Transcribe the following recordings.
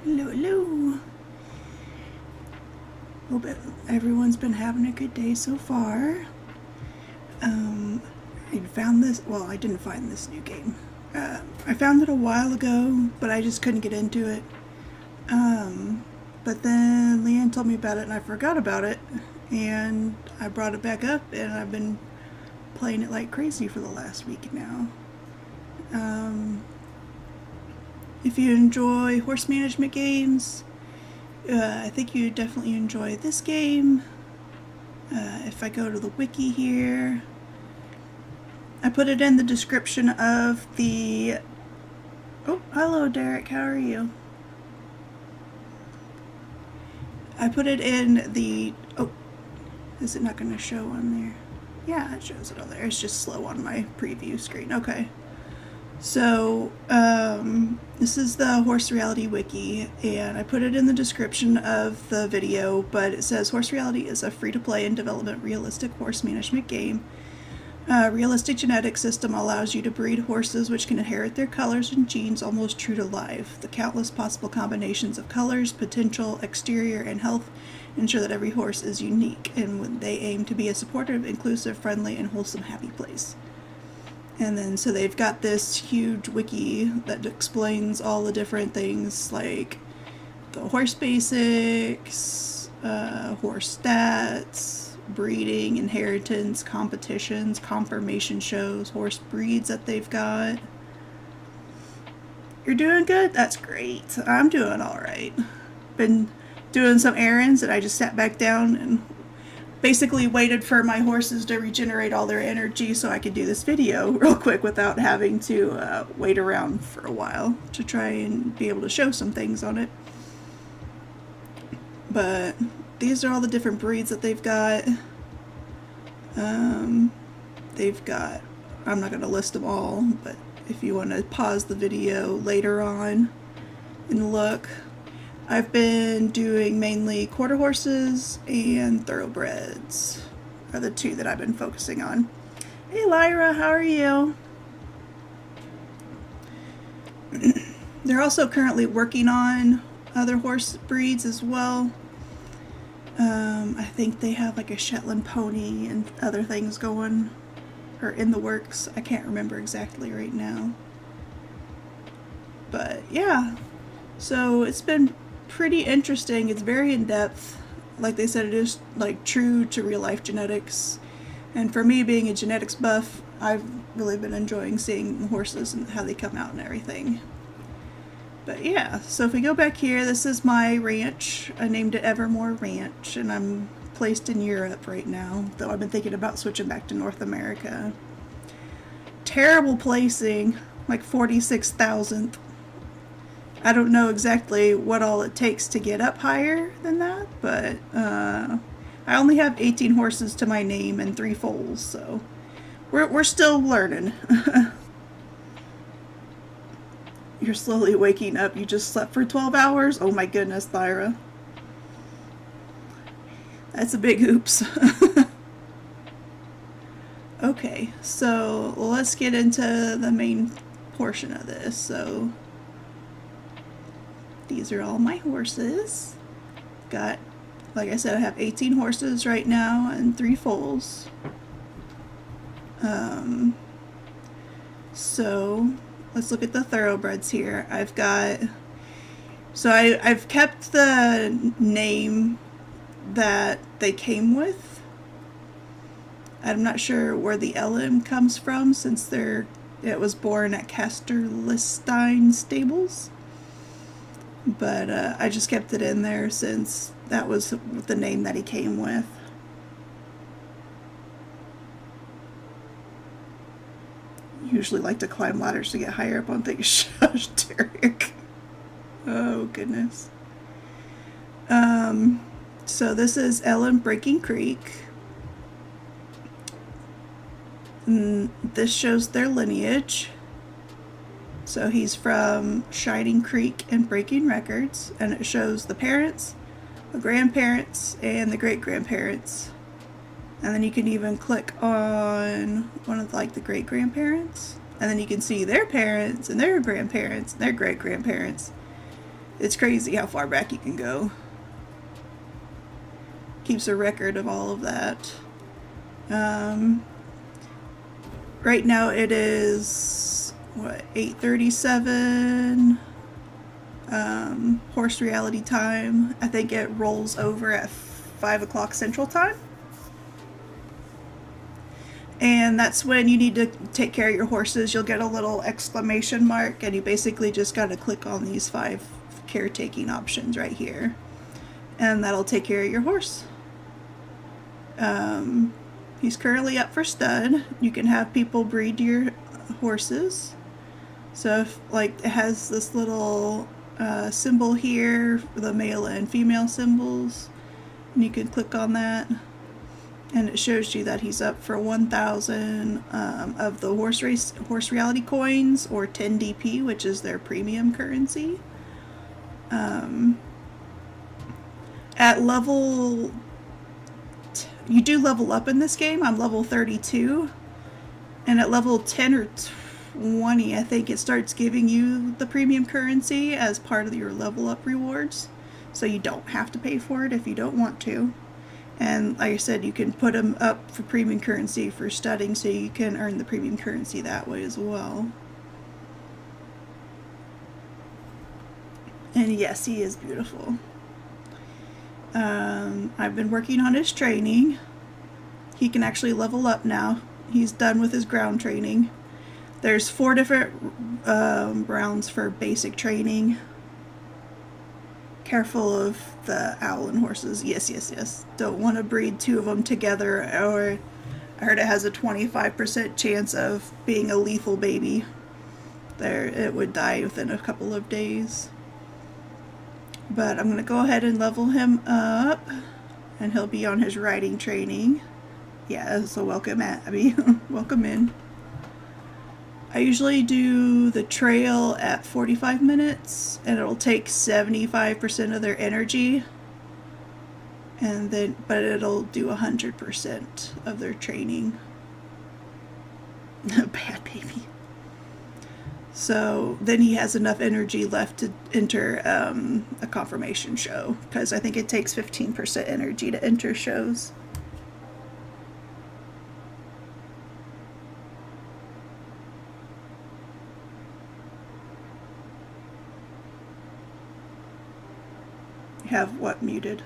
Hello, hello. Hope everyone's been having a good day so far. I found this, well, I didn't find this new game. I found it a while ago, but I just couldn't get into it. But then Leanne told me about it and I forgot about it. And I brought it back up and I've been playing it like crazy for the last week now. If you enjoy horse management games, I think you definitely enjoy this game. If I go to the wiki here, I put it in the description of the... Oh, hello Derek, how are you? I put it in the... Oh, is it not going to show on there? Yeah, it shows it on there. It's just slow on my preview screen. Okay. So, this is the Horse Reality Wiki, and I put it in the description of the video, but it says Horse Reality is a free-to-play and development realistic horse management game. A realistic genetic system allows you to breed horses which can inherit their colors and genes almost true to life. The countless possible combinations of colors, potential, exterior, and health ensure that every horse is unique, and they aim to be a supportive, inclusive, friendly, and wholesome happy place. And then, so they've got this huge wiki that explains all the different things, like the horse basics, horse stats, breeding, inheritance, competitions, conformation shows, horse breeds that they've got. You're doing good? That's great. I'm doing all right. Been doing some errands and I just sat back down and basically waited for my horses to regenerate all their energy so I could do this video real quick without having to wait around for a while to try and be able to show some things on it. But these are all the different breeds that they've got. They've got, I'm not going to list them all, but if you want to pause the video later on and look. I've been doing mainly quarter horses and thoroughbreds are the two that I've been focusing on. Hey Lyra, how are you? They're also currently working on other horse breeds as well. I think they have like a Shetland pony and other things going, or in the works. I can't remember exactly right now. But yeah, so it's been pretty interesting. It's very in-depth. Like they said, it is like true to real life genetics, and for me being a genetics buff, I've really been enjoying seeing the horses and how they come out and everything. But yeah, so if we go back here, this is my ranch. I named it Evermore Ranch, and I'm placed in Europe right now, though I've been thinking about switching back to North America. Terrible placing, like 46,000th. I don't know exactly what all it takes to get up higher than that, but I only have 18 horses to my name and 3 foals, so we're still learning. You're slowly waking up. You just slept for 12 hours? Oh my goodness, Thyra. That's a big oops. Okay, so let's get into the main portion of this. So these are all my horses. Got, like I said, I have 18 horses right now and 3 foals. So let's look at the thoroughbreds here. I've got, so I've kept the name that they came with. I'm not sure where the LM comes from, since it was born at Castor-Listein Stables. But I just kept it in there since that was the name that he came with. Usually like to climb ladders to get higher up on things. Shush, Derek. Oh goodness. So this is Ellen Breaking Creek. And this shows their lineage. So he's from Shining Creek and Breaking Records, and it shows the parents, the grandparents, and the great-grandparents. And then you can even click on one of like the great-grandparents, and then you can see their parents and their grandparents and their great-grandparents. It's crazy how far back you can go. Keeps a record of all of that. Right now it is, what, 8:37 Horse Reality time. I think it rolls over at 5 o'clock Central Time. And that's when you need to take care of your horses. You'll get a little exclamation mark, and you basically just got to click on these 5 caretaking options right here. And that'll take care of your horse. He's currently up for stud. You can have people breed your horses. So if, like, it has this little symbol here, the male and female symbols, and you can click on that, and it shows you that he's up for 1,000 of the horse reality coins, or 10 DP, which is their premium currency. At level, you do level up in this game. I'm level 32, and at level 10 or 20, I think it starts giving you the premium currency as part of your level up rewards, so you don't have to pay for it if you don't want to. And like I said, you can put them up for premium currency for studding, so you can earn the premium currency that way as well. And yes, he is beautiful. I've been working on his training. He can actually level up now. He's done with his ground training. There's 4 different rounds for basic training. Careful of the owl and horses. Yes. Don't want to breed 2 of them together, or I heard it has a 25% chance of being a lethal baby. It would die within a couple of days. But I'm going to go ahead and level him up, and he'll be on his riding training. Yeah, so welcome, Abby. Welcome in. I usually do the trail at 45 minutes, and it'll take 75% of their energy, but it'll do 100% of their training. Bad baby. So then he has enough energy left to enter a confirmation show, because I think it takes 15% energy to enter shows. Have what muted?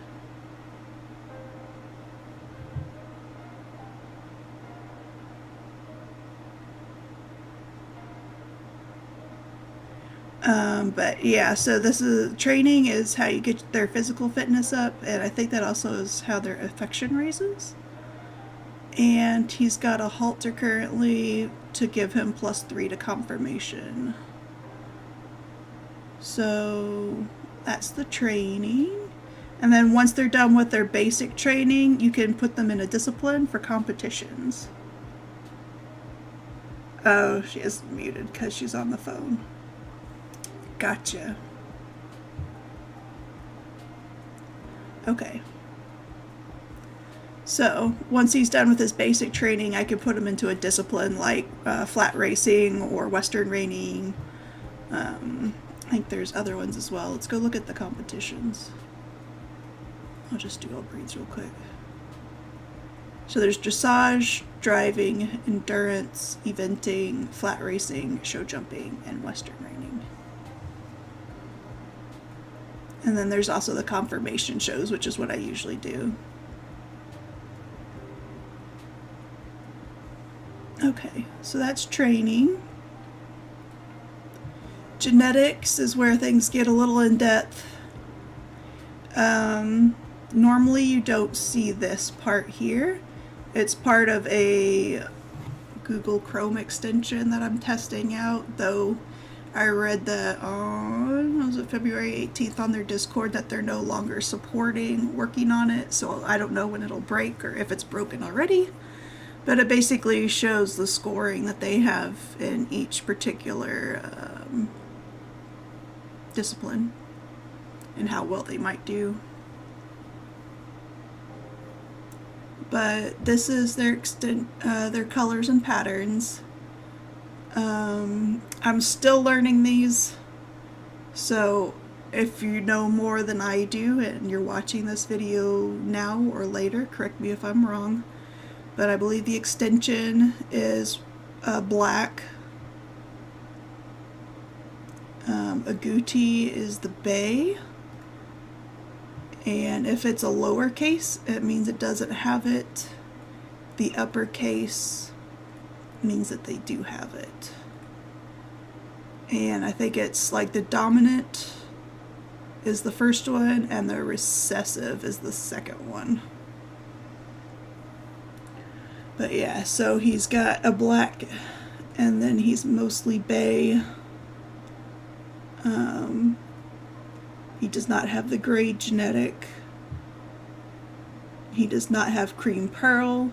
But yeah, so this is training is how you get their physical fitness up, and I think that also is how their affection raises. And he's got a halter currently to give him +3 to confirmation. So that's the training. And then once they're done with their basic training, you can put them in a discipline for competitions. Oh, she is muted because she's on the phone. Gotcha. Okay. So once he's done with his basic training, I could put him into a discipline like flat racing or western reining. I think there's other ones as well. Let's go look at the competitions. I'll just do all breeds real quick. So there's dressage, driving, endurance, eventing, flat racing, show jumping, and western reining. And then there's also the confirmation shows, which is what I usually do. Okay, so that's training. Genetics is where things get a little in depth. Normally you don't see this part here. It's part of a Google Chrome extension that I'm testing out, though I read that on, was it February 18th on their Discord, that they're no longer supporting working on it, so I don't know when it'll break or if it's broken already. But it basically shows the scoring that they have in each particular discipline and how well they might do. But this is their colors and patterns. I'm still learning these, so if you know more than I do and you're watching this video now or later, correct me if I'm wrong, but I believe the extension is black. Agouti is the bay. And if it's a lowercase, it means it doesn't have it. The uppercase means that they do have it. And I think it's like the dominant is the first one and the recessive is the second one. But yeah, so he's got a black and then he's mostly bay. He does not have the gray genetic. He does not have cream pearl,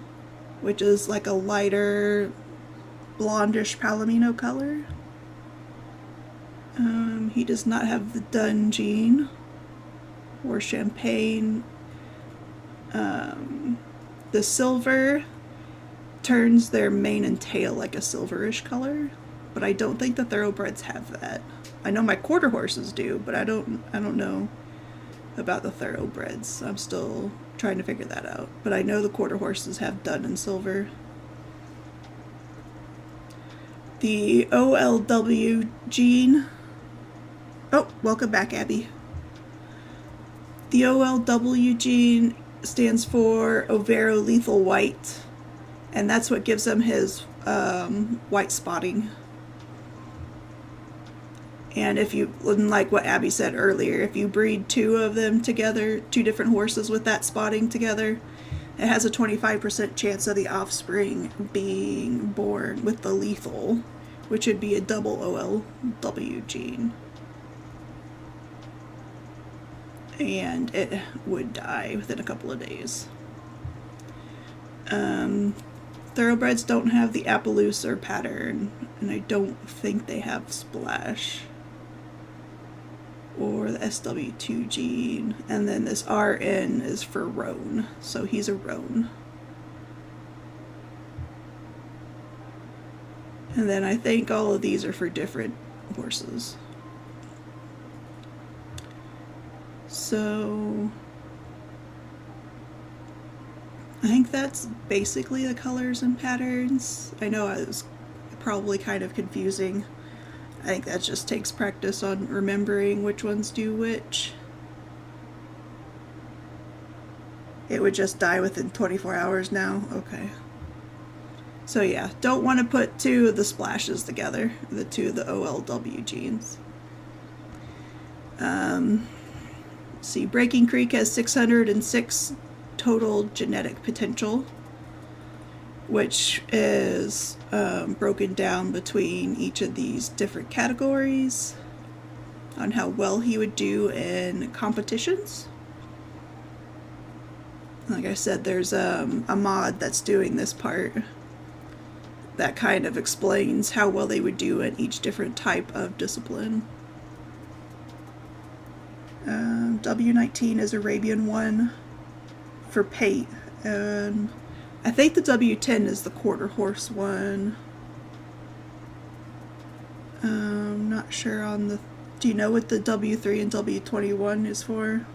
which is like a lighter blondish palomino color. He does not have the dun gene or champagne. The silver turns their mane and tail like a silverish color, but I don't think the thoroughbreds have that. I know my quarter horses do, but I don't know about the thoroughbreds. I'm still trying to figure that out. But I know the quarter horses have dun and silver. The OLW gene. Oh, welcome back, Abby. The OLW gene stands for ovarolethal white, and that's what gives him his white spotting. And if you, like what Abby said earlier, if you breed two of them together, two different horses with that spotting together, it has a 25% chance of the offspring being born with the lethal, which would be a double OLW gene. And it would die within a couple of days. Thoroughbreds don't have the Appaloosa pattern, and I don't think they have splash. Or the SW2 gene, and then this RN is for roan, so he's a roan. And then I think all of these are for different horses. So I think that's basically the colors and patterns. I know it was probably kind of confusing. I think that just takes practice on remembering which ones do which. It would just die within 24 hours now? Okay. So yeah, don't want to put two of the splashes together, the two of the OLW genes. See, Breaking Creek has 606 total genetic potential, which is broken down between each of these different categories on how well he would do in competitions. Like I said, there's a mod that's doing this part that kind of explains how well they would do in each different type of discipline. W19 is Arabian 1 for pate, and I think the W10 is the quarter horse one. Not sure on the... Do you know what the W3 and W21 is for?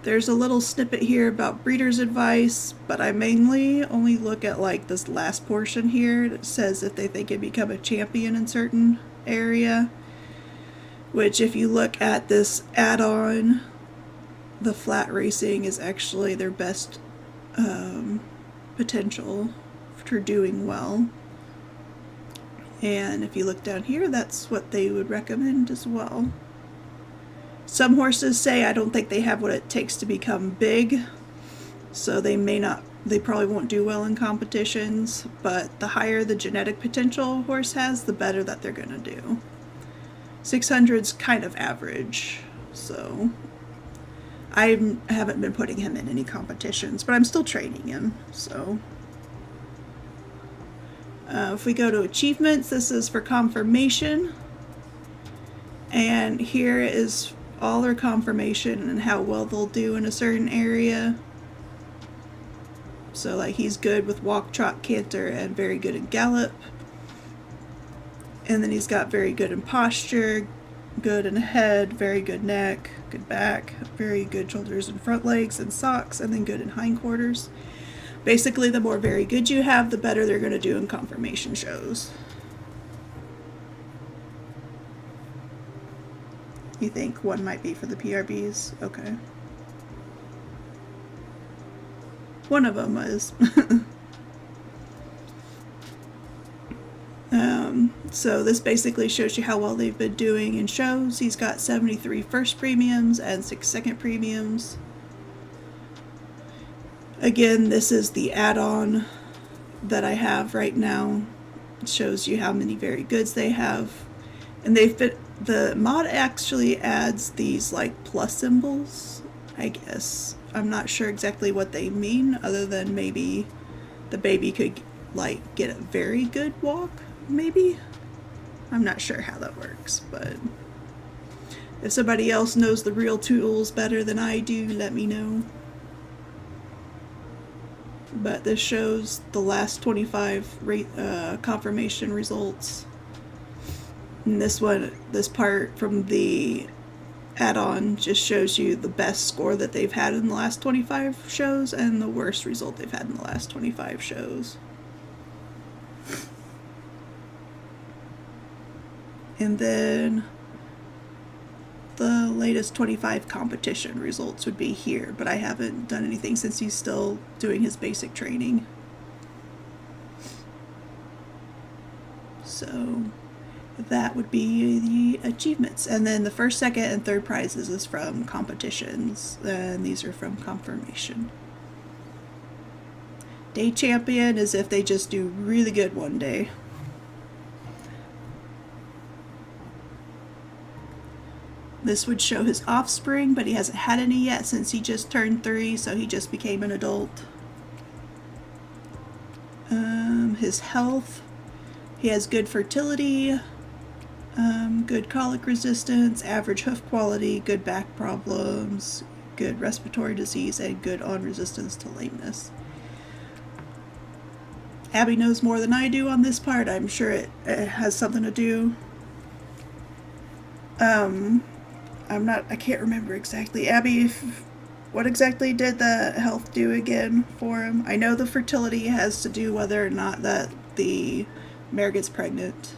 There's a little snippet here about breeder's advice, but I mainly only look at like this last portion here that says if they think it become a champion in certain area, which if you look at this add-on, the flat racing is actually their best potential for doing well. And if you look down here, that's what they would recommend as well. Some horses say I don't think they have what it takes to become big, so they probably won't do well in competitions, but the higher the genetic potential a horse has, the better that they're going to do. 600's kind of average, so I haven't been putting him in any competitions, but I'm still training him, so. If we go to achievements, this is for confirmation, and here is all their confirmation and how well they'll do in a certain area. So like he's good with walk, trot, canter, and very good in gallop. And then he's got very good in posture, good in head, very good neck, good back, very good shoulders and front legs and socks, and then good in hindquarters. Basically, the more very good you have, the better they're going to do in conformation shows. You think one might be for the PRBs? Okay. One of them was. So this basically shows you how well they've been doing in shows. He's got 73 first premiums and 6 second premiums. Again, this is the add-on that I have right now. It shows you how many very goods they have. And the mod actually adds these like plus symbols, I guess. I'm not sure exactly what they mean, other than maybe the baby could like get a very good walk, maybe? I'm not sure how that works, but if somebody else knows the real tools better than I do, let me know. But this shows the last 25 confirmation results. And this part from the add-on just shows you the best score that they've had in the last 25 shows and the worst result they've had in the last 25 shows. And then the latest 25 competition results would be here, but I haven't done anything since he's still doing his basic training. So that would be the achievements. And then the first, second, and third prizes is from competitions, and these are from confirmation. Day champion is if they just do really good one day. This would show his offspring, but he hasn't had any yet since he just turned 3, so he just became an adult. His health, he has good fertility, good colic resistance, average hoof quality, good back problems, good respiratory disease, and good on resistance to lameness. Abby knows more than I do on this part. I'm sure it has something to do. I can't remember exactly. Abby, what exactly did the health do again for him? I know the fertility has to do whether or not that the mare gets pregnant.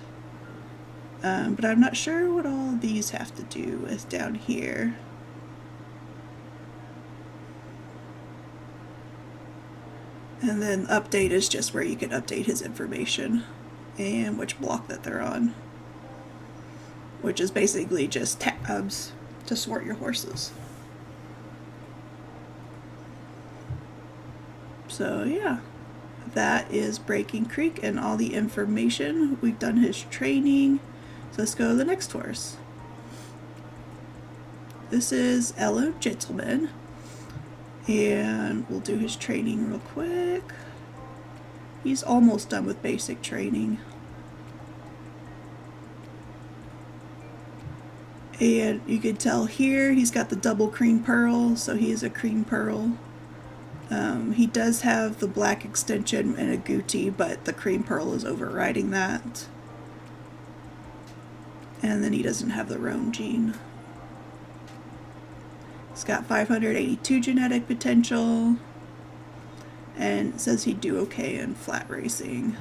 But I'm not sure what all of these have to do with down here. And then update is just where you can update his information and which block that they're on, which is basically just tabs to sort your horses. So yeah, that is Breaking Creek and all the information. We've done his training, so let's go to the next horse. This is Ella Gentleman, and we'll do his training real quick. He's almost done with basic training. And you can tell here he's got the double cream pearl, so he is a cream pearl. He does have the black extension and a Gucci, but the cream pearl is overriding that. And then he doesn't have the roan gene. He's got 582 genetic potential, and it says he'd do okay in flat racing.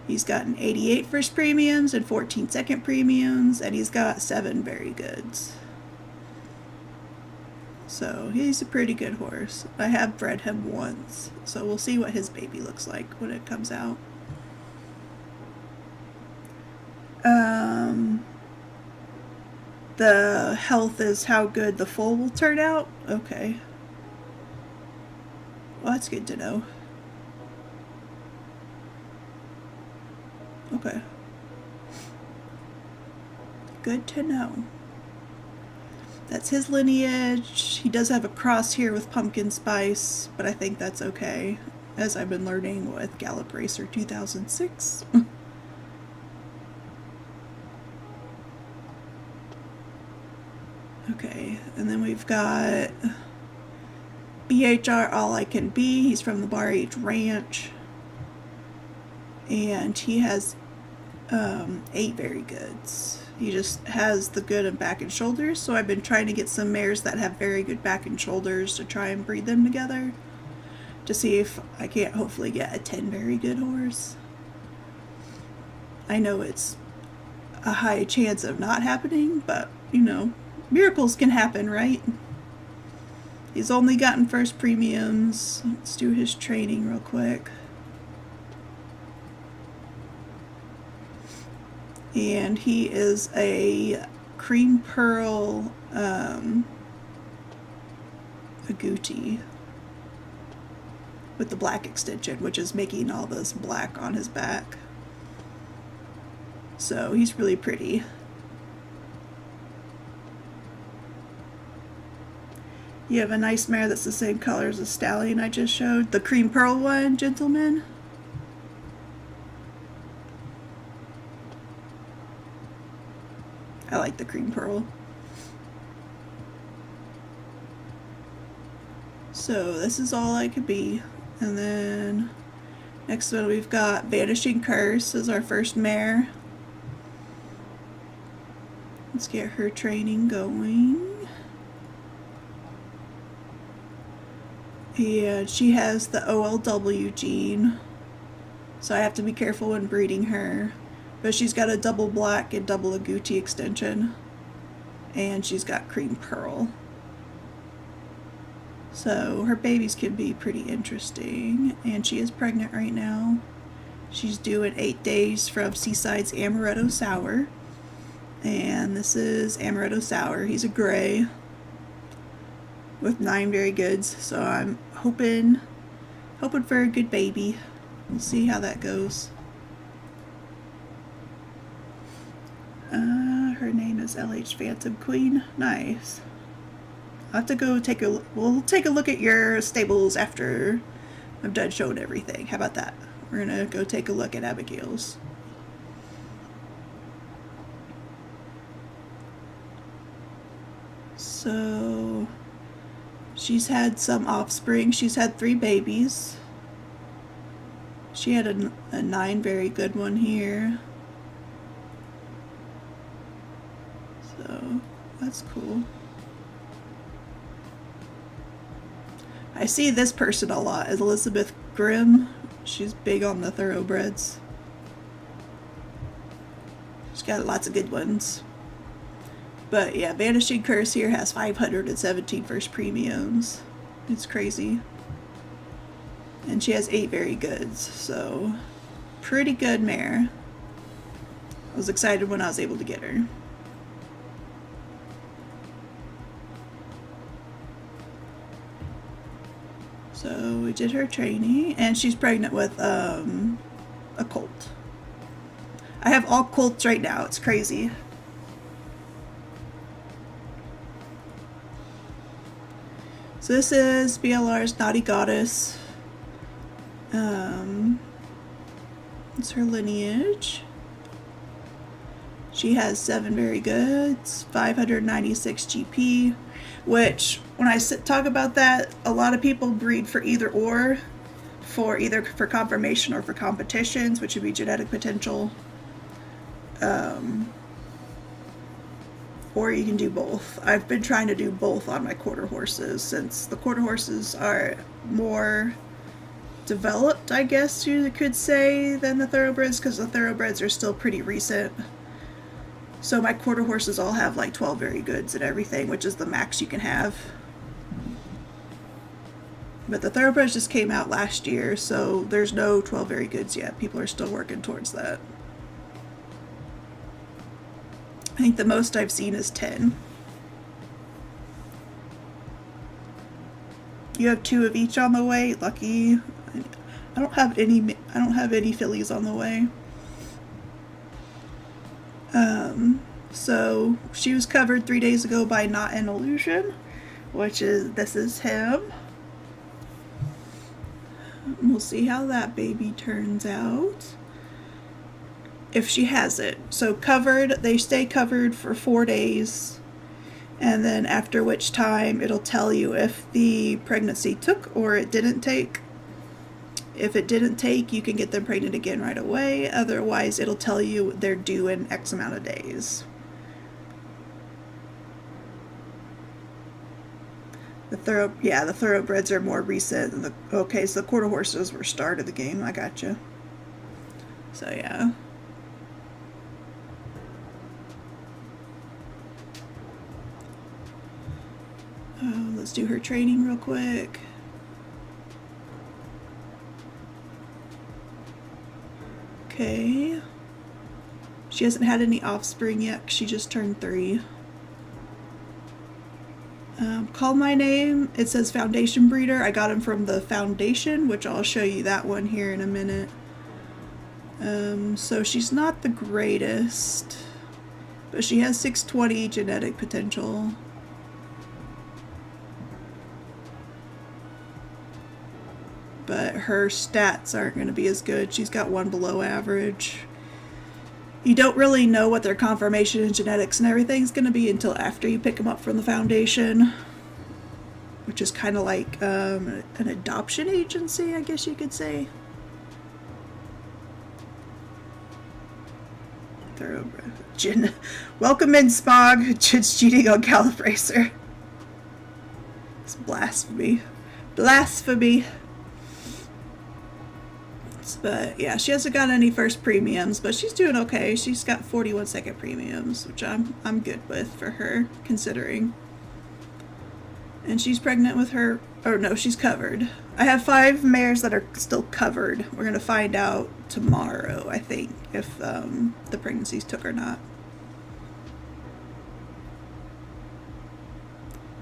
He's got an 88 first premiums and 14 second premiums, and he's got 7 very goods. So he's a pretty good horse. I have bred him once, so we'll see what his baby looks like when it comes out. The health is how good the foal will turn out? Okay. Well, that's good to know. Okay. Good to know. That's his lineage. He does have a cross here with Pumpkin Spice, but I think that's okay, as I've been learning with Gallop Racer 2006. Okay, and then we've got BHR All I Can Be. He's from the Bar Age Ranch. And he has 8 very goods. He just has the good and back and shoulders, so I've been trying to get some mares that have very good back and shoulders to try and breed them together to see if I can't hopefully get a 10 very good horse. I know it's a high chance of not happening, but you know, miracles can happen, right? He's only gotten first premiums. Let's do his training real quick. And he is a cream pearl agouti with the black extension, which is making all this black on his back. So he's really pretty. You have a nice mare that's the same color as the stallion I just showed. The cream pearl one, gentlemen. I like the cream pearl. So this is All I Could Be. And then next one we've got Vanishing Curse as our first mare. Let's get her training going. And she has the OLW gene, so I have to be careful when breeding her. But she's got a double black and double agouti extension, and she's got cream pearl. So her babies can be pretty interesting, and she is pregnant right now. She's due in 8 days from Seaside's Amaretto Sour, and this is Amaretto Sour. He's a gray with 9 very goods, so I'm hoping for a good baby. We'll see how that goes. Her name is LH Phantom Queen. Nice. I'll have to go we'll take a look at your stables after I'm done showing everything. How about that? We're gonna go take a look at Abigail's. So she's had some offspring. She's had 3 babies. She had a 9 very good one here. So that's cool. I see this person a lot, Elizabeth Grimm. She's big on the thoroughbreds. She's got lots of good ones. But yeah, Vanishing Curse here has 517 first premiums. It's crazy. And she has 8 very goods, so pretty good mare. I was excited when I was able to get her. So we did her training, and she's pregnant with a colt. I have all colts right now. It's crazy. So this is BLR's Naughty Goddess. It's her lineage. She has 7 very goods, 596 GP, which when I talk about that, a lot of people breed for either for conformation or for competitions, which would be genetic potential. Or you can do both. I've been trying to do both on my quarter horses, since the quarter horses are more developed, I guess you could say, than the thoroughbreds, because the thoroughbreds are still pretty recent. So my quarter horses all have like 12 very goods and everything, which is the max you can have. But the thoroughbreds just came out last year, so there's no 12 very goods yet. People are still working towards that. I think the most I've seen is 10. You have 2 of each on the way. Lucky. I don't have any fillies on the way. So she was covered 3 days ago by Not an Illusion, this is him. We'll see how that baby turns out, if she has it. So covered, they stay covered for 4 days, And then after which time it'll tell you if the pregnancy took or it didn't take. If it didn't take, you can get them pregnant again right away. Otherwise, it'll tell you they're due in X amount of days. The thoroughbreds are more recent. Okay, so the quarter horses were start of the game. I gotcha. So yeah. Let's do her training real quick. Okay. She hasn't had any offspring yet. She just turned 3. Call my name. It says foundation breeder. I got him from the foundation, which I'll show you that one here in a minute. So she's not the greatest, but she has 620 genetic potential. But her stats aren't going to be as good. She's got 1 below average. You don't really know what their conformation and genetics and everything's going to be until after you pick them up from the foundation, which is kind of like an adoption agency, I guess you could say. Thoroughbred. Welcome in, Spog. It's cheating on Calibracer. It's blasphemy. Blasphemy. But yeah, she hasn't got any first premiums, but she's doing okay. She's got 41 second premiums, which I'm good with for her, considering. And she's pregnant with her, or no, she's covered. I have 5 mares that are still covered. We're gonna find out tomorrow, I think, if the pregnancies took or not.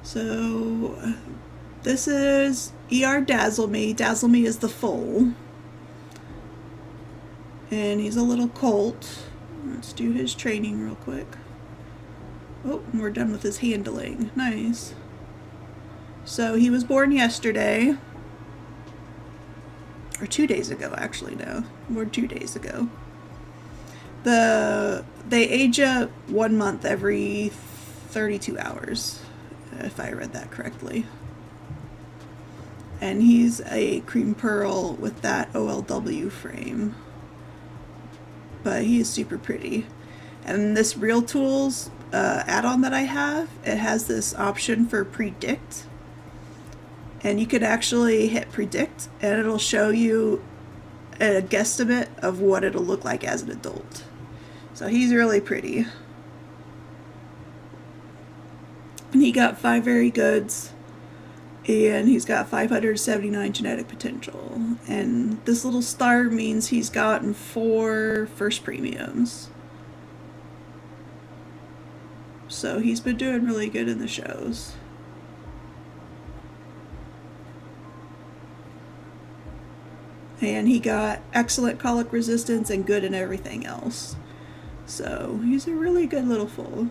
So this is ER Dazzle Me. Dazzle Me is the foal. And he's a little colt. Let's do his training real quick. Oh, and we're done with his handling. Nice. So he was born yesterday. Or 2 days ago, actually, no. More 2 days ago. They age up 1 month every 32 hours, if I read that correctly. And he's a cream pearl with that OLW frame. But he is super pretty. And this Real Tools add-on that I have, it has this option for predict. And you could actually hit predict and it'll show you a guesstimate of what it'll look like as an adult. So he's really pretty. And he got 5 very goods. And he's got 579 genetic potential. And this little star means he's gotten 4 first premiums. So he's been doing really good in the shows. And he got excellent colic resistance and good in everything else. So he's a really good little foal.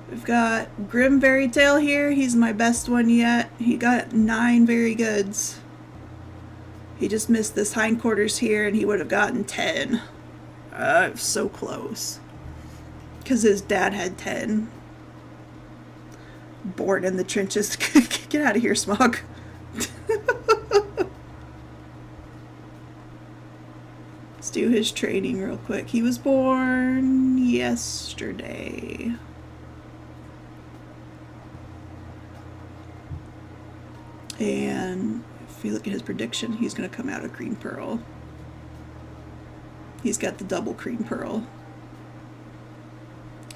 We've got Grim Fairy Tale here. He's my best one yet. He got 9 very goods. He just missed this hindquarters here and he would have gotten 10. So close. Because his dad had 10. Born in the trenches. Get out of here, Smog. Let's do his training real quick. He was born yesterday. And if you look at his prediction, he's going to come out a cream pearl. He's got the double cream pearl.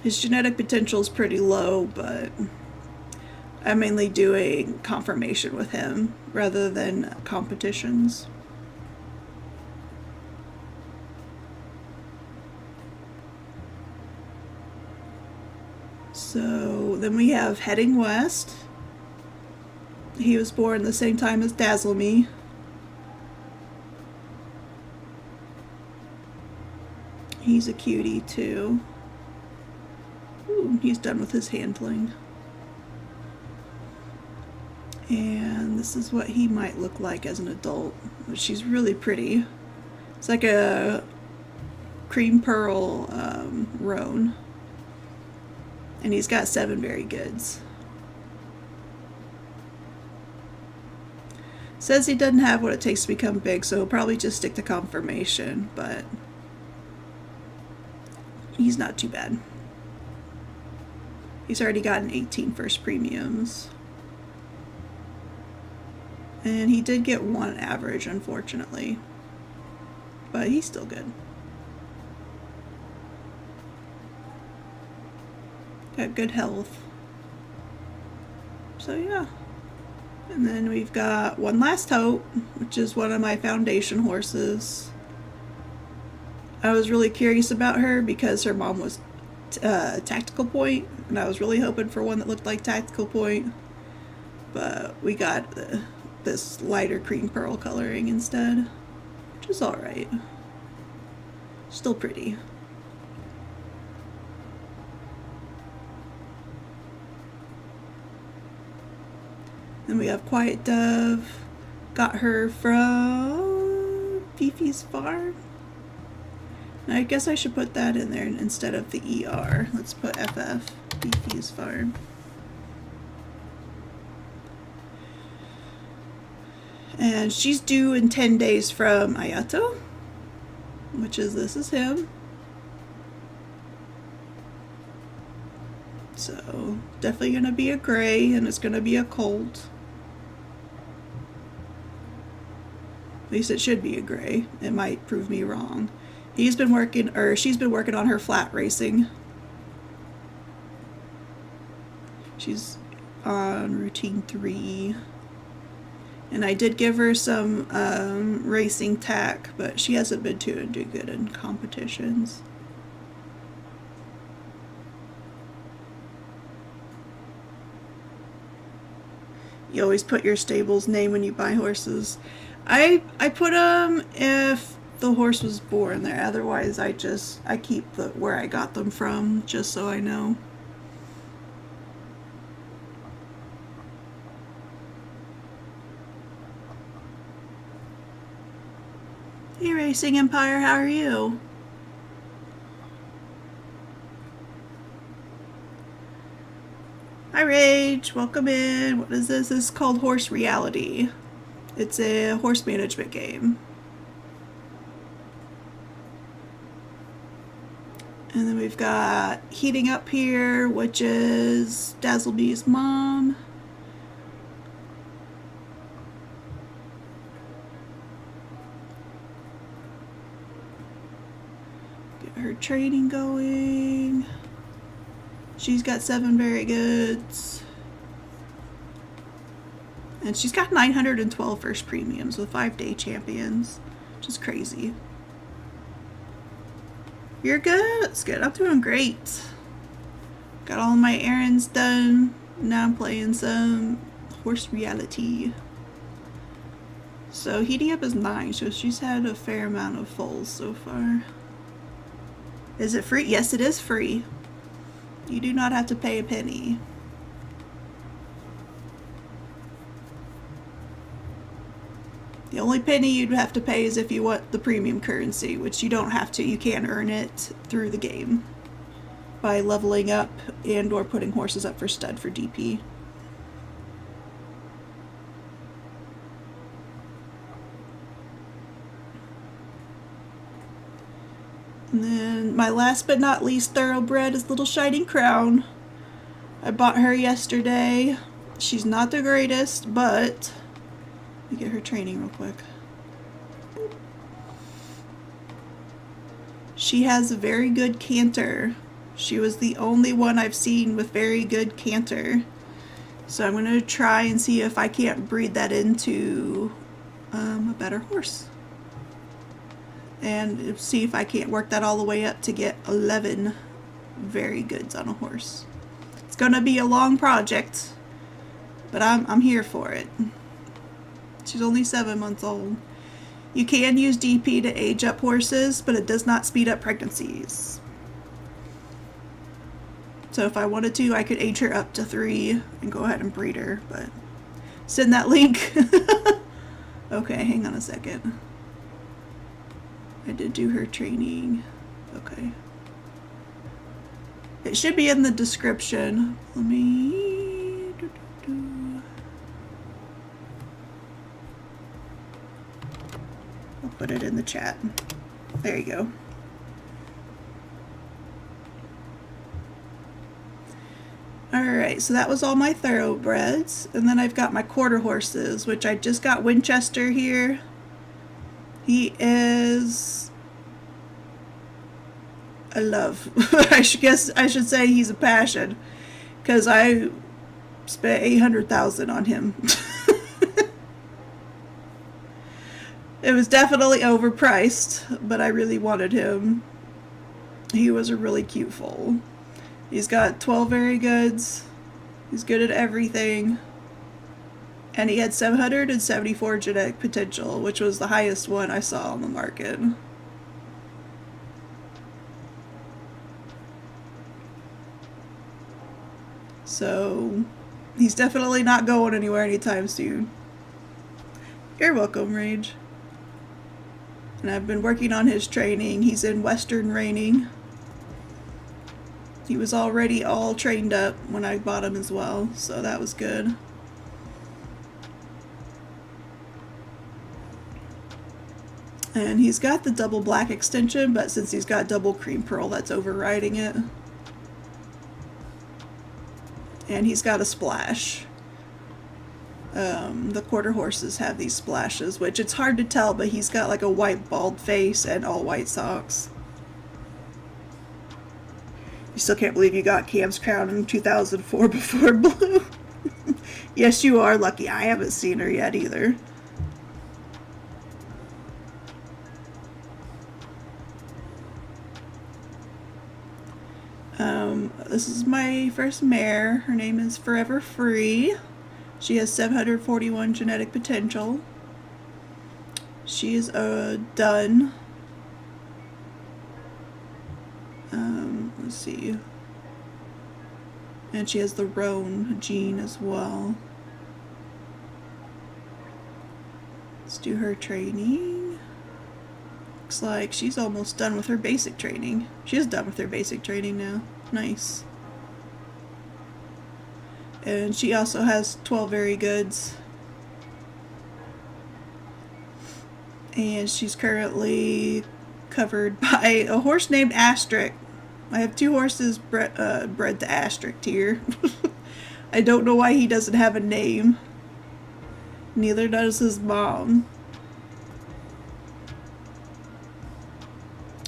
His genetic potential is pretty low, but I'm mainly doing confirmation with him rather than competitions. So then we have Heading West. He was born the same time as Dazzle Me. He's a cutie too. Ooh, he's done with his handling. And this is what he might look like as an adult. She's really pretty. It's like a cream pearl roan. And he's got 7 very goods. Says he doesn't have what it takes to become big, so he'll probably just stick to conformation, but he's not too bad. He's already gotten 18 first premiums. And he did get 1 average, unfortunately. But he's still good. Got good health. So yeah. And then we've got One Last Hope, which is one of my foundation horses. I was really curious about her because her mom was Tactical Point, and I was really hoping for one that looked like Tactical Point. But we got this lighter cream pearl coloring instead, which is alright. Still pretty. Then we have Quiet Dove. Got her from Fifi's Farm. And I guess I should put that in there instead of the ER. Let's put FF, Fifi's Farm. And she's due in 10 days from Ayato, which is, this is him. So definitely gonna be a gray, and it's gonna be a colt. At least it should be a gray. It might prove me wrong. He's been working, or she's been working on her flat racing. She's on routine 3. And I did give her some racing tack, but she hasn't been too good in competitions. You always put your stable's name when you buy horses. I put them if the horse was born there. Otherwise, I keep where I got them from, just so I know. Hey, Racing Empire, how are you? Hi, Rage. Welcome in. What is this? This is called Horse Reality. It's a horse management game. And then we've got Heating Up here, which is Dazzlebee's mom. Get her training going. She's got 7 very goods. And she's got 912 first premiums with 5-day champions, which is crazy. You're good? That's good. I'm doing great. Got all my errands done. Now I'm playing some Horse Reality. So Heating Up is 9, so she's had a fair amount of foals so far. Is it free? Yes, it is free. You do not have to pay a penny. The only penny you'd have to pay is if you want the premium currency, which you don't have to. You can earn it through the game by leveling up and or putting horses up for stud for DP. And then my last but not least thoroughbred is Little Shining Crown. I bought her yesterday. She's not the greatest, but let me get her training real quick. She has a very good canter. She was the only one I've seen with very good canter. So I'm going to try and see if I can't breed that into a better horse. And see if I can't work that all the way up to get 11 very goods on a horse. It's going to be a long project, but I'm here for it. She's only 7 months old. You can use DP to age up horses, but it does not speed up pregnancies. So if I wanted to, I could age her up to 3 and go ahead and breed her, but send that link. Okay, hang on a second. I did do her training. Okay. It should be in the description. Let me... I'll put it in the chat. There you go. Alright, so that was all my thoroughbreds. And then I've got my quarter horses, which I just got Winchester here. He is a love. I guess I should say he's a passion, because I spent $800,000 on him. It was definitely overpriced, but I really wanted him. He was a really cute foal. He's got 12 very goods. He's good at everything. And he had 774 genetic potential, which was the highest one I saw on the market. So he's definitely not going anywhere anytime soon. You're welcome, Rage. And I've been working on his training. He's in Western reining. He was already all trained up when I bought him as well, so that was good. And he's got the double black extension, but since he's got double cream pearl, that's overriding it. And he's got a splash. The quarter horses have these splashes, which it's hard to tell, but he's got like a white bald face and all white socks. You still can't believe you got Cam's crown in 2004 before Blue. Yes, you are lucky. I haven't seen her yet either. This is my first mare. Her name is Forever Free. She has 741 genetic potential. She is done. Let's see. And she has the roan gene as well. Let's do her training. Looks like she's almost done with her basic training. She is done with her basic training now. Nice. And she also has 12 very goods. And she's currently covered by a horse named Asterisk. I have two horses bred to Asterisk here. I don't know why he doesn't have a name. Neither does his mom.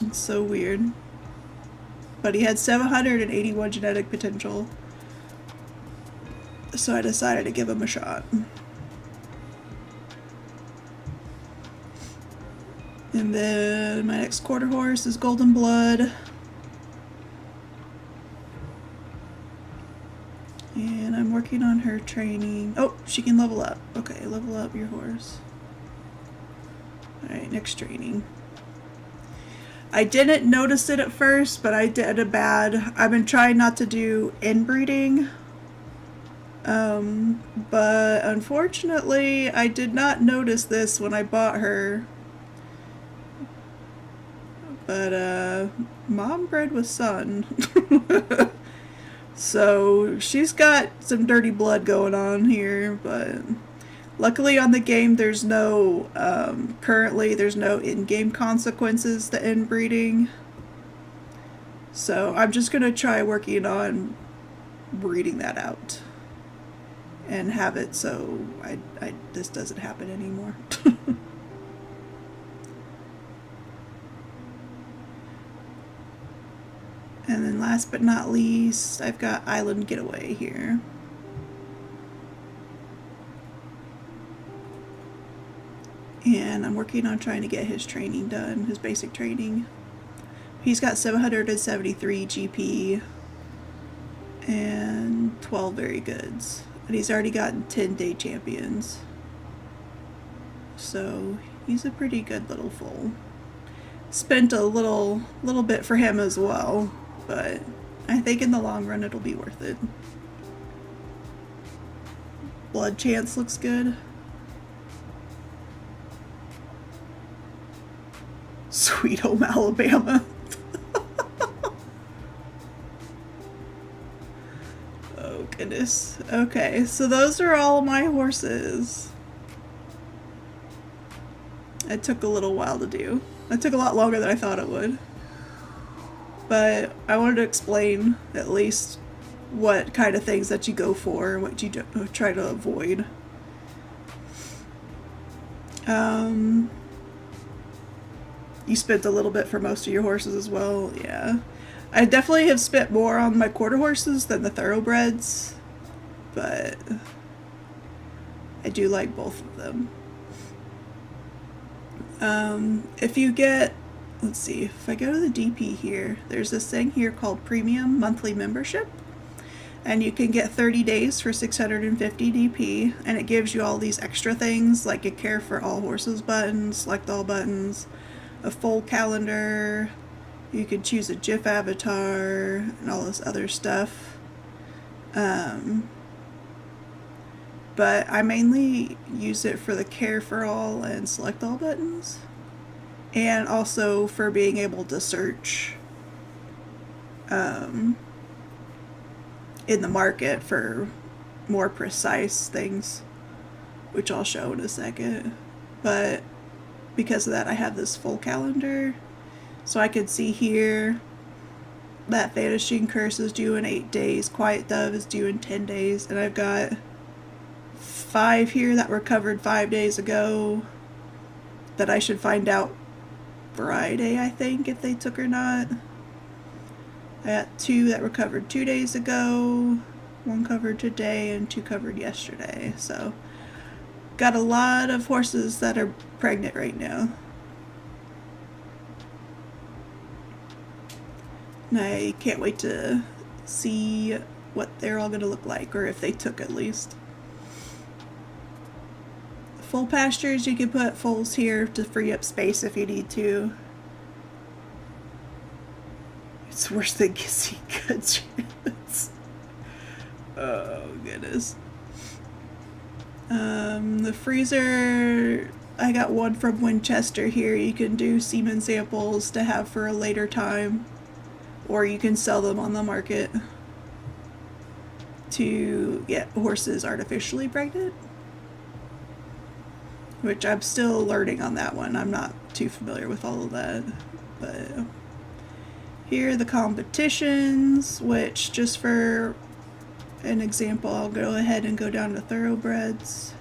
It's so weird. But he had 781 genetic potential. So I decided to give him a shot. And then my next quarter horse is Golden Blood. And I'm working on her training. Oh, she can level up. Okay, level up your horse. Alright, next training. I didn't notice it at first, but I did a bad. I've been trying not to do inbreeding. But unfortunately, I did not notice this when I bought her. But, mom bred with son. So, she's got some dirty blood going on here, but luckily on the game there's no, currently there's no in-game consequences to inbreeding. So, I'm just gonna try working on breeding that out. And have it so this doesn't happen anymore. And then last but not least, I've got Island Getaway here. And I'm working on trying to get his training done, his basic training. He's got 773 GP and 12 very goods. And he's already gotten 10 day champions. So he's a pretty good little foal. Spent a little bit for him as well, but I think in the long run it'll be worth it. Blood Chance looks good. Sweet Home Alabama. Nice. Okay, so those are all my horses. It took a little while to do. It took a lot longer than I thought it would. But I wanted to explain at least what kind of things that you go for and what you try to avoid. You spent a little bit for most of your horses as well, yeah. I definitely have spent more on my quarter horses than the thoroughbreds, but I do like both of them. If you get, let's see, if I go to the DP here, there's this thing here called Premium Monthly Membership, and you can get 30 days for 650 DP, and it gives you all these extra things like a Care for All Horses button, Select All buttons, a full calendar, you can choose a GIF avatar, and all this other stuff. But I mainly use it for the Care for All and Select All buttons, and also for being able to search in the market for more precise things, which I'll show in a second. But because of that, I have this full calendar, so I can see here that Vanishing Curse is due in 8 days, Quiet Dove is due in 10 days, and I've got 5 here that were covered 5 days ago that I should find out Friday, I think, if they took or not. I got 2 that were covered 2 days ago, 1 covered today, and 2 covered yesterday. So, got a lot of horses that are pregnant right now. And I can't wait to see what they're all going to look like, or if they took at least. Full pastures, you can put foals here to free up space if you need to. It's worse than kissing good chance. Oh, goodness. The freezer, I got one from Winchester here. You can do semen samples to have for a later time, or you can sell them on the market to get horses artificially pregnant, which I'm still learning on that one. I'm not too familiar with all of that, but here are the competitions, which, just for an example, I'll go ahead and go down to thoroughbreds.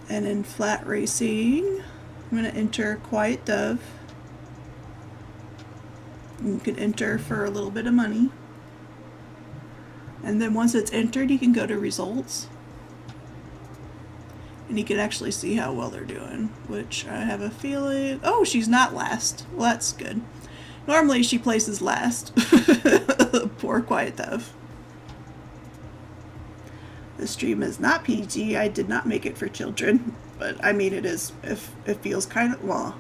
And in flat racing, I'm going to enter Quiet Dove. You can enter for a little bit of money. And then once it's entered, you can go to results. And you can actually see how well they're doing, which I have a feeling... Oh, she's not last. Well, that's good. Normally she places last. Poor Quiet Dove. The stream is not PG. I did not make it for children, but I mean, it is. It feels kind of, well,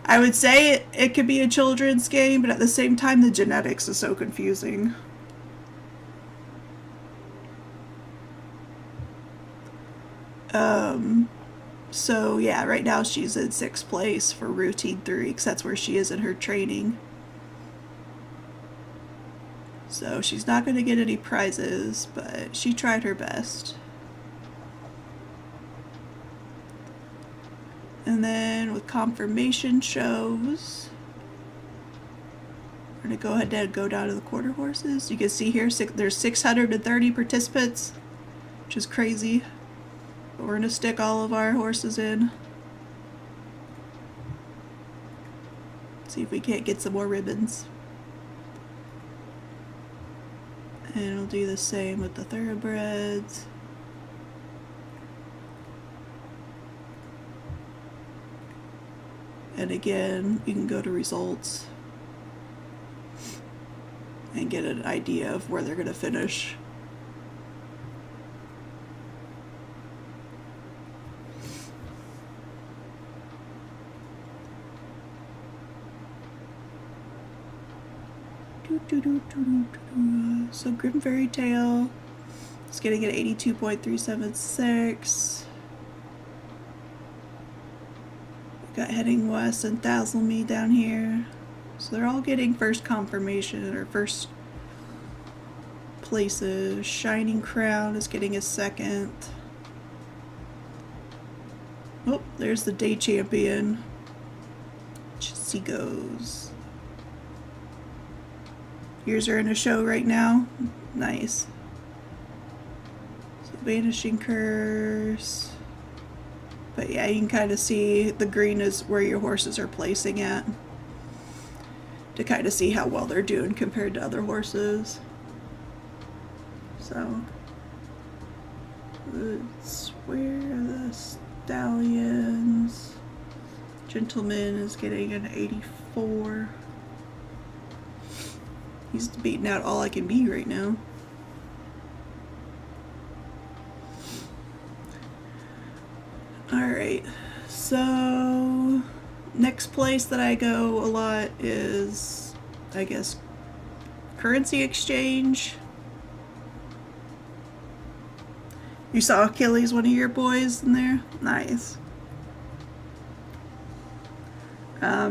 I would say it could be a children's game, but at the same time, the genetics is so confusing. So yeah, right now she's in 6th place for routine 3, because that's where she is in her training. So she's not going to get any prizes, but she tried her best. And then with confirmation shows, we're going to go ahead and go down to the quarter horses. You can see here there's 630 participants, which is crazy. But we're going to stick all of our horses in. See if we can't get some more ribbons. And we'll do the same with the thoroughbreds. And again, you can go to results and get an idea of where they're going to finish. So Grim Fairy Tale is getting an 82.376. Got Heading West and Dazzle Me down here. So they're all getting first confirmation or first places. Shining Crown is getting a second. Oh, there's the day champion. She goes. Here's her in a show right now. Nice. So Vanishing Curse. But yeah, you can kind of see the green is where your horses are placing at, to kind of see how well they're doing compared to other horses. So, let's where are the stallions? Gentleman is getting an 84. He's beating out All I Can Be right now. Alright, so next place that I go a lot is, I guess, currency exchange. You saw Achilles, one of your boys in there? Nice.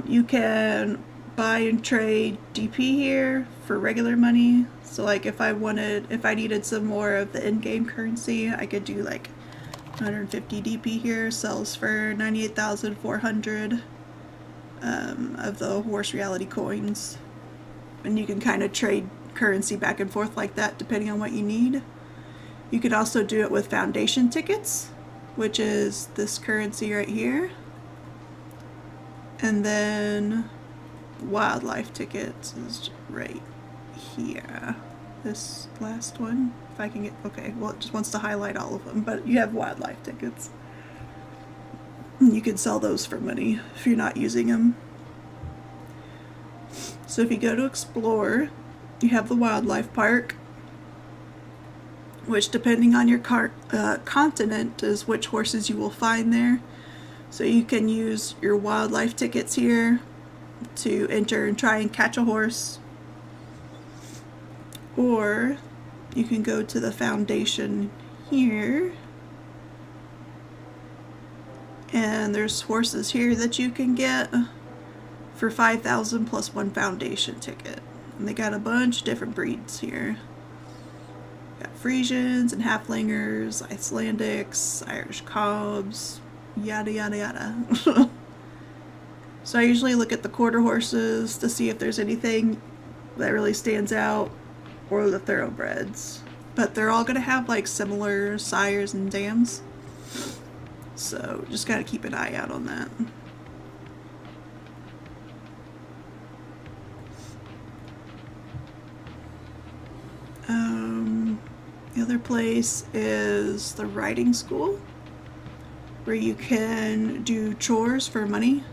You can buy and trade DP here for regular money. So like if I needed some more of the in-game currency, I could do like 150 DP here. Sells for 98,400 of the Horse Reality coins. And you can kind of trade currency back and forth like that depending on what you need. You could also do it with foundation tickets, which is this currency right here. And then wildlife tickets is right here. This last one, if I can get, okay, well it just wants to highlight all of them, but you have wildlife tickets. You can sell those for money if you're not using them. So if you go to explore, you have the wildlife park, which depending on your continent is which horses you will find there. So you can use your wildlife tickets here to enter and try and catch a horse. Or you can go to the foundation here. And there's horses here that you can get for 5,000 plus one foundation ticket. And they got a bunch of different breeds here. Got Frisians and Halflingers, Icelandics, Irish Cobs, yada yada yada. So I usually look at the quarter horses to see if there's anything that really stands out, or the thoroughbreds. But they're all gonna have like similar sires and dams. So just gotta keep an eye out on that. The other place is the riding school, where you can do chores for money.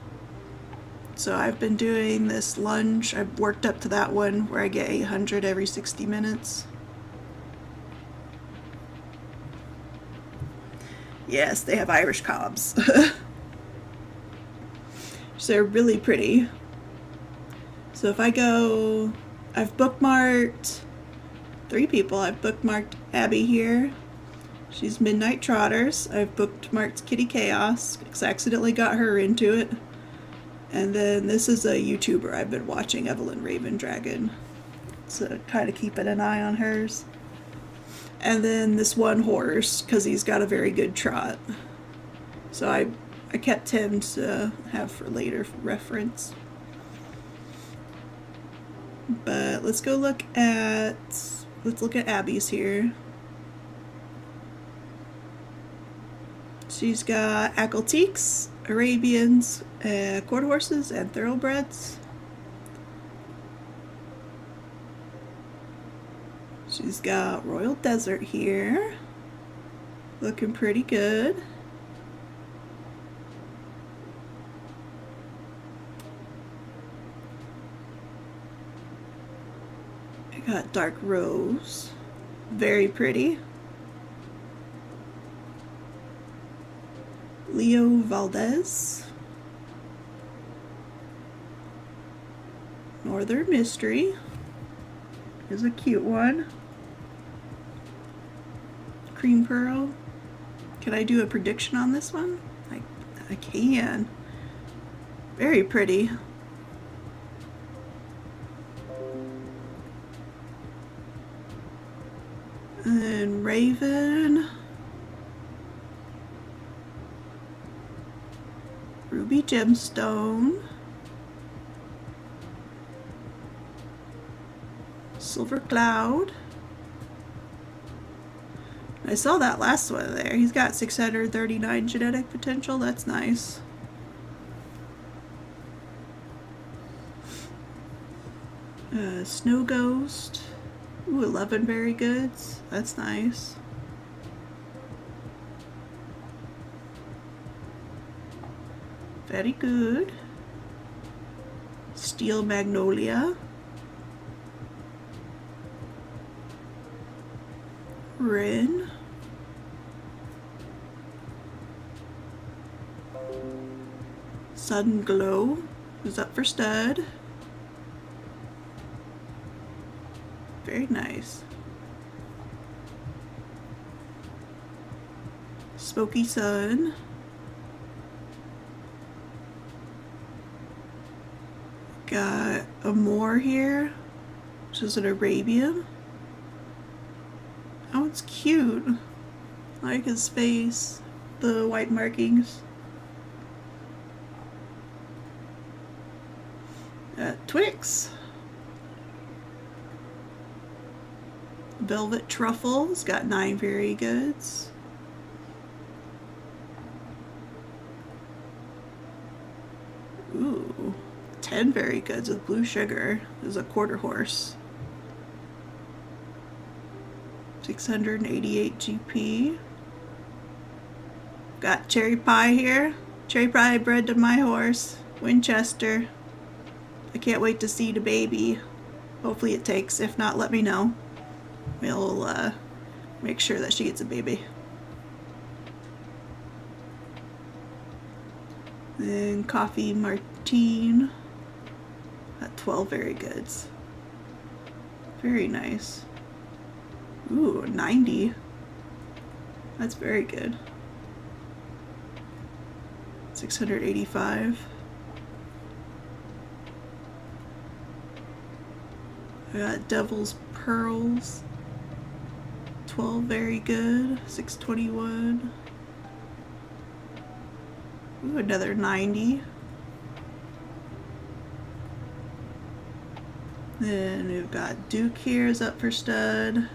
So I've been doing this lunge. I've worked up to that one where I get 800 every 60 minutes. Yes, they have Irish Cobs. So they're really pretty. So if I go, I've bookmarked 3 people. I've bookmarked Abby here. She's Midnight Trotters. I've bookmarked Kitty Chaos because I accidentally got her into it. And then this is a YouTuber I've been watching, Evelyn Raven Dragon. So kind of keeping an eye on hers. And then this one horse, because he's got a very good trot. So I kept him to have for later reference. But let's look at Abby's here. She's got Akeltiques, Arabians, quarter horses, and thoroughbreds. She's got Royal Desert here. Looking pretty good. I got Dark Rose. Very pretty. Leo Valdez. Northern Mystery is a cute one. Cream Pearl. Can I do a prediction on this one? I can. Very pretty. Raven, Ruby Gemstone, Silver Cloud. I saw that last one there. He's got 639 genetic potential. That's nice. Snow Ghost. Ooh, 11 berry goods. That's nice. Very good. Steel Magnolia. Rin. Sun Glow is up for stud. Very nice. Smoky Sun. Got a Moor here, which is an Arabian. Oh, it's cute. I like his face, the white markings. Twix. Velvet Truffle. It's got 9 very goods. Ooh, 10 very goods with blue sugar. There's a quarter horse. 688 GP. Got cherry pie here. Cherry pie bred to my horse, Winchester. I can't wait to see the baby. Hopefully it takes. If not, let me know. We'll make sure that she gets a baby. Then Coffee Martine. Got 12 very goods. Very nice. Ooh, 90. That's very good. 685. I got Devil's Pearls. 12 very good. 621. Ooh, another 90. Then we've got Duke here is up for stud.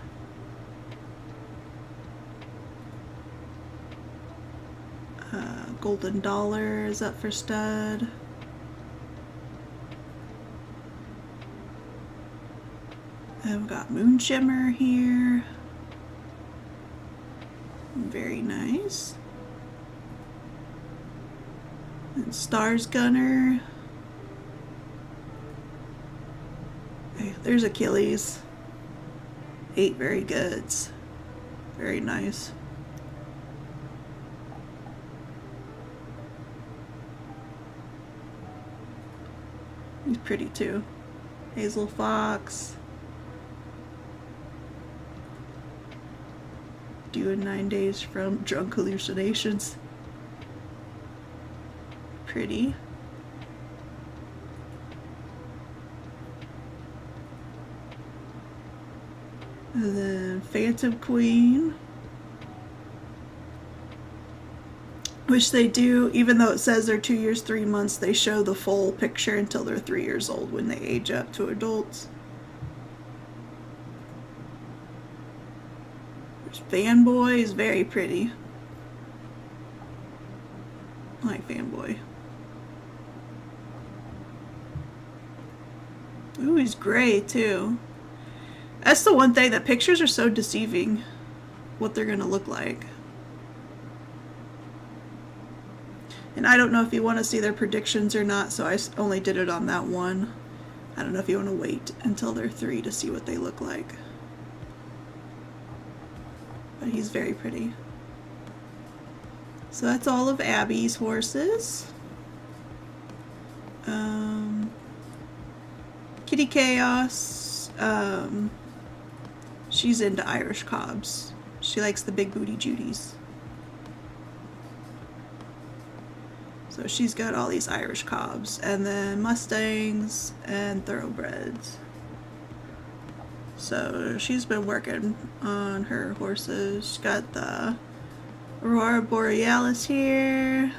Golden Dollar is up for stud. And we've got Moon Shimmer here. Very nice. And Stars Gunner. Okay, there's Achilles. 8 very goods. Very nice. He's pretty too. Hazel Fox. Due in 9 days from drunk hallucinations. Pretty. And then Phantom Queen. Which they do, even though it says they're 2 years, 3 months, they show the full picture until they're 3 years old when they age up to adults. There's Fanboy, is very pretty. I like Fanboy. Ooh, he's gray too. That's the one thing, that pictures are so deceiving what they're gonna look like. And I don't know if you want to see their predictions or not, so I only did it on that one. I don't know if you want to wait until they're 3 to see what they look like. But he's very pretty. So that's all of Abby's horses. Kitty Chaos. She's into Irish cobs. She likes the big booty Judies. So she's got all these Irish cobs, and then Mustangs and thoroughbreds. So she's been working on her horses. She's got the Aurora Borealis here,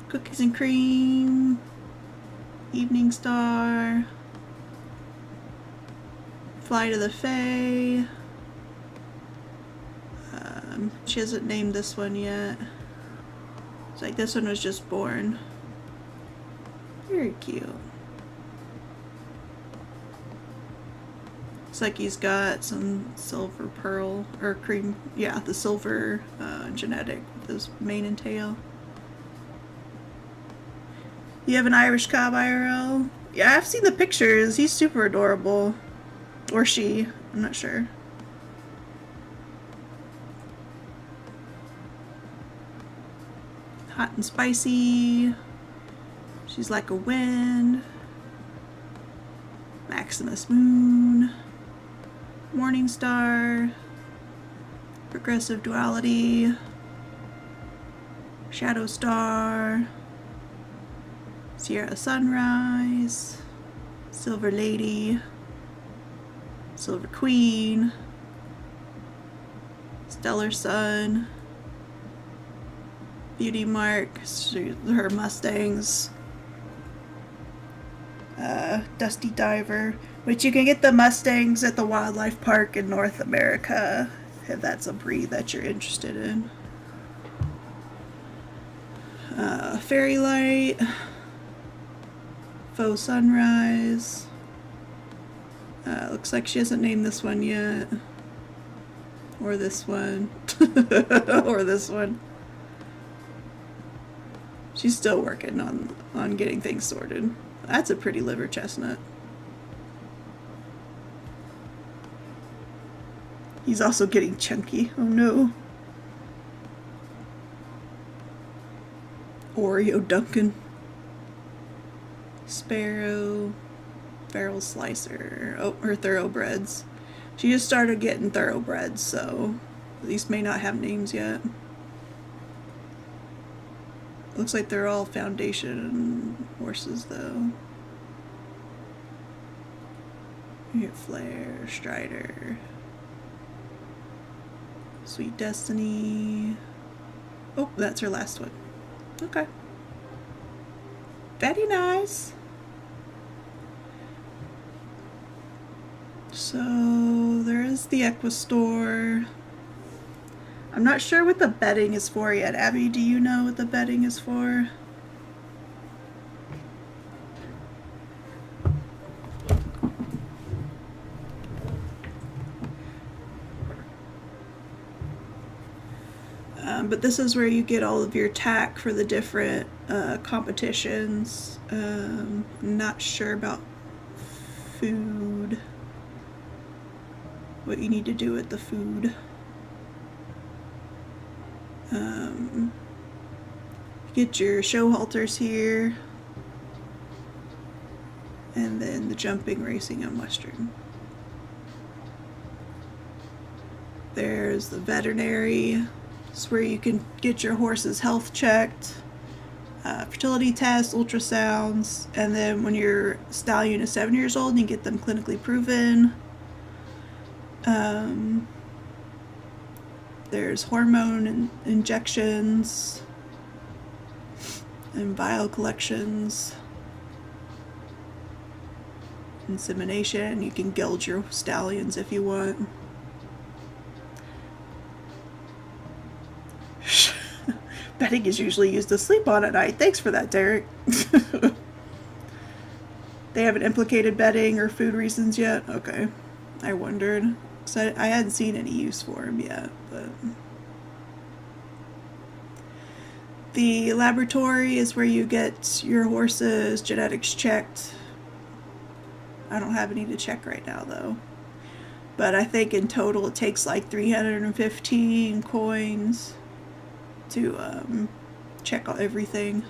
Cookies and Cream, Evening Star, Fly to the Fae. She hasn't named this one yet. It's like this one was just born. Very cute. Looks like he's got some silver pearl or cream. Yeah, the silver genetic with his mane and tail. You have an Irish cob IRL? Yeah, I've seen the pictures. He's super adorable. Or she. I'm not sure. Hot and spicy. She's like a wind. Maximus Moon. Morning Star. Progressive Duality. Shadow Star. Sierra Sunrise. Silver Lady. Silver Queen. Stellar Sun. Beauty Mark, her Mustangs. Dusty Diver, which you can get the Mustangs at the wildlife park in North America if that's a breed that you're interested in. Fairy Light, Faux Sunrise. Looks like she hasn't named this one yet. Or this one. Or this one. She's still working on getting things sorted. That's a pretty liver chestnut. He's also getting chunky. Oh no. Oreo Duncan. Sparrow. Feral Slicer. Oh, her thoroughbreds. She just started getting thoroughbreds, so these may not have names yet. Looks like they're all foundation horses, though. You get Flare, Strider, Sweet Destiny. Oh, that's her last one. Okay. Very nice. So there is the Equistore. I'm not sure what the bedding is for yet. Abby, do you know what the bedding is for? But this is where you get all of your tack for the different competitions. I'm not sure about food. What you need to do with the food. Get your show halters here, and then the jumping, racing, and western. There's the veterinary. It's where you can get your horse's health checked, fertility tests, ultrasounds, and then when your stallion is 7 years old, you get them clinically proven. There's hormone injections and vial collections, insemination. You can gild your stallions if you want. Bedding is usually used to sleep on at night. Thanks for that, Derek. They haven't implicated bedding or food reasons yet? Okay. I wondered. So I hadn't seen any use for him yet, but... The laboratory is where you get your horse's genetics checked. I don't have any to check right now, though. But I think in total it takes like 315 coins to check everything.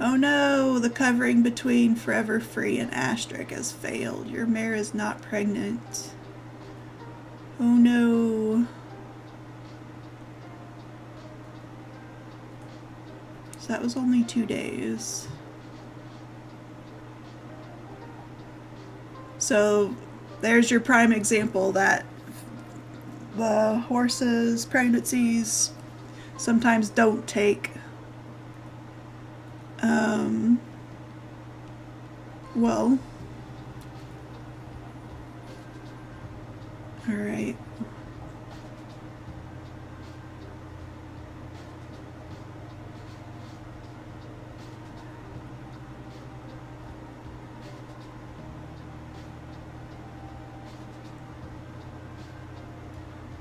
Oh no, the covering between Forever Free and Asterisk has failed. Your mare is not pregnant. Oh no. So So that was only 2 days. So there's your prime example that the horses' pregnancies sometimes don't take well. All right.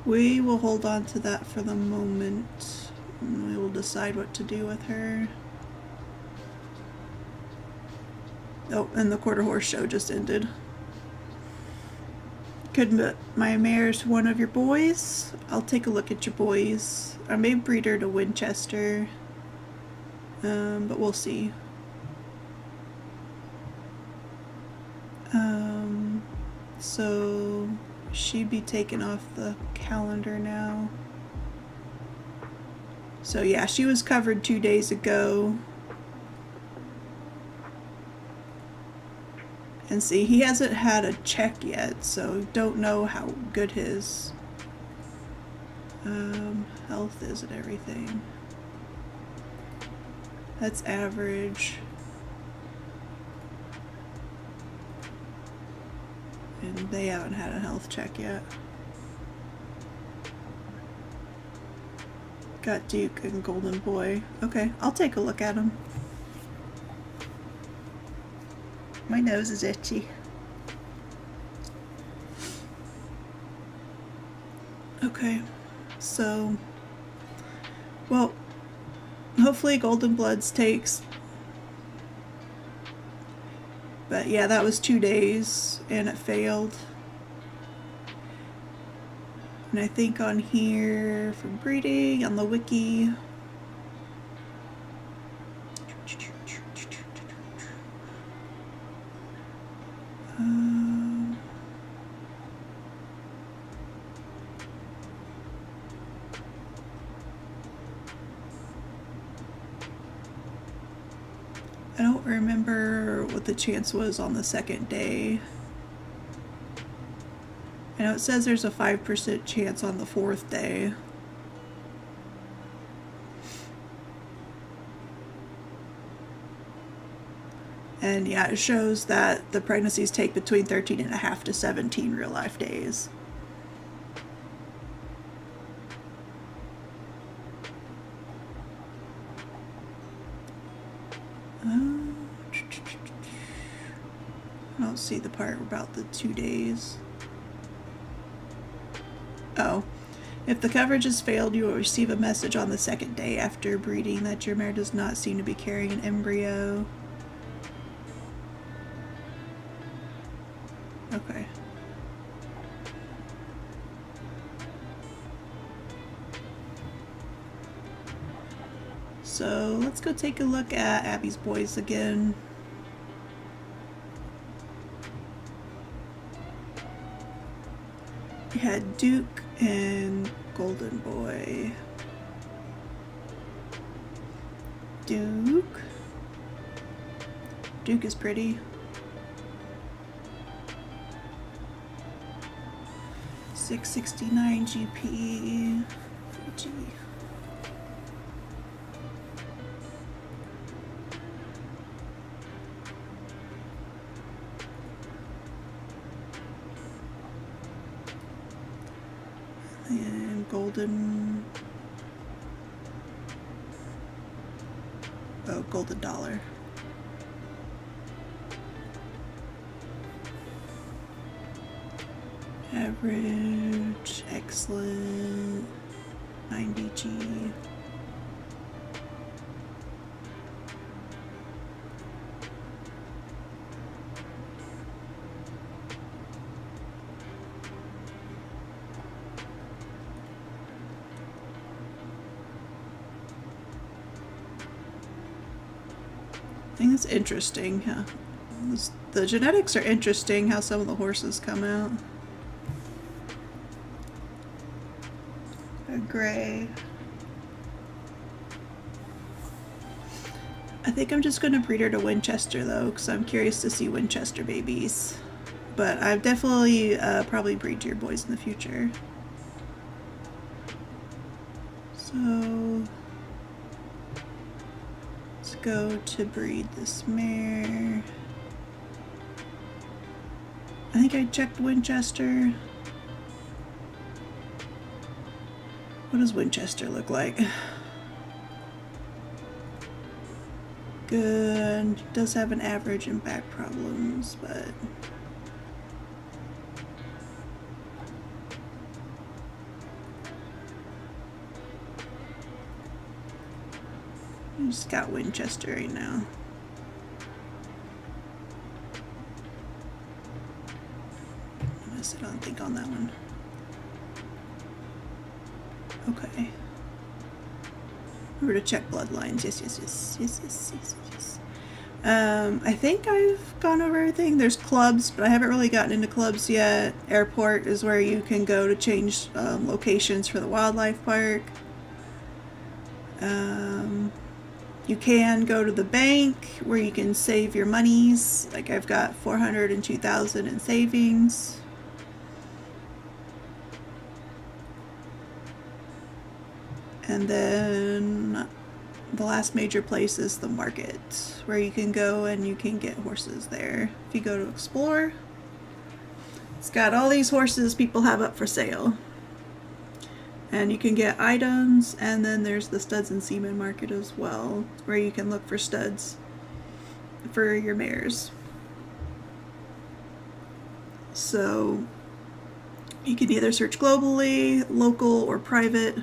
We will hold on to that for the moment. And we will decide what to do with her. Oh, and the quarter horse show just ended. Could my mare's one of your boys? I'll take a look at your boys. I may breed her to Winchester. But we'll see. So she'd be taken off the calendar now. So yeah, she was covered 2 days ago. And see, he hasn't had a check yet, so don't know how good his health is and everything. That's average. And they haven't had a health check yet. Got Duke and Golden Boy. Okay, I'll take a look at them. My nose is itchy. Okay, so, well, hopefully Golden Bloods takes. But yeah, that was 2 days and it failed. And I think on here for breeding, on the wiki, I don't remember what the chance was on the second day. I know it says there's a 5% chance on the 4th day. And yeah, it shows that the pregnancies take between 13.5 to 17 real life days. I don't see the part about the 2 days. Oh, if the coverage has failed, you will receive a message on the 2nd day after breeding that your mare does not seem to be carrying an embryo. Okay. So let's go take a look at Abby's boys again. We had Duke and Golden Boy. Duke is pretty. 669 GP. Gee. And golden. Oh, golden dollar. Average, excellent, 90G. I think it's interesting. Huh? The genetics are interesting, how some of the horses come out. A gray. I think I'm just going to breed her to Winchester though, because I'm curious to see Winchester babies. But I've definitely probably breed deer boys in the future. So let's go to breed this mare. I think I checked Winchester. What does Winchester look like? Good. Does have an average and back problems, but I just got Winchester right now. I don't think on that one. Okay. We're to check bloodlines. Yes. I think I've gone over everything. There's clubs, but I haven't really gotten into clubs yet. Airport is where you can go to change locations for the wildlife park. You can go to the bank where you can save your monies. Like I've got $402,000 in savings. And then the last major place is the market, where you can go and you can get horses there. If you go to explore, it's got all these horses people have up for sale. And you can get items, and then there's the studs and semen market as well, where you can look for studs for your mares. So you can either search globally, local, or private.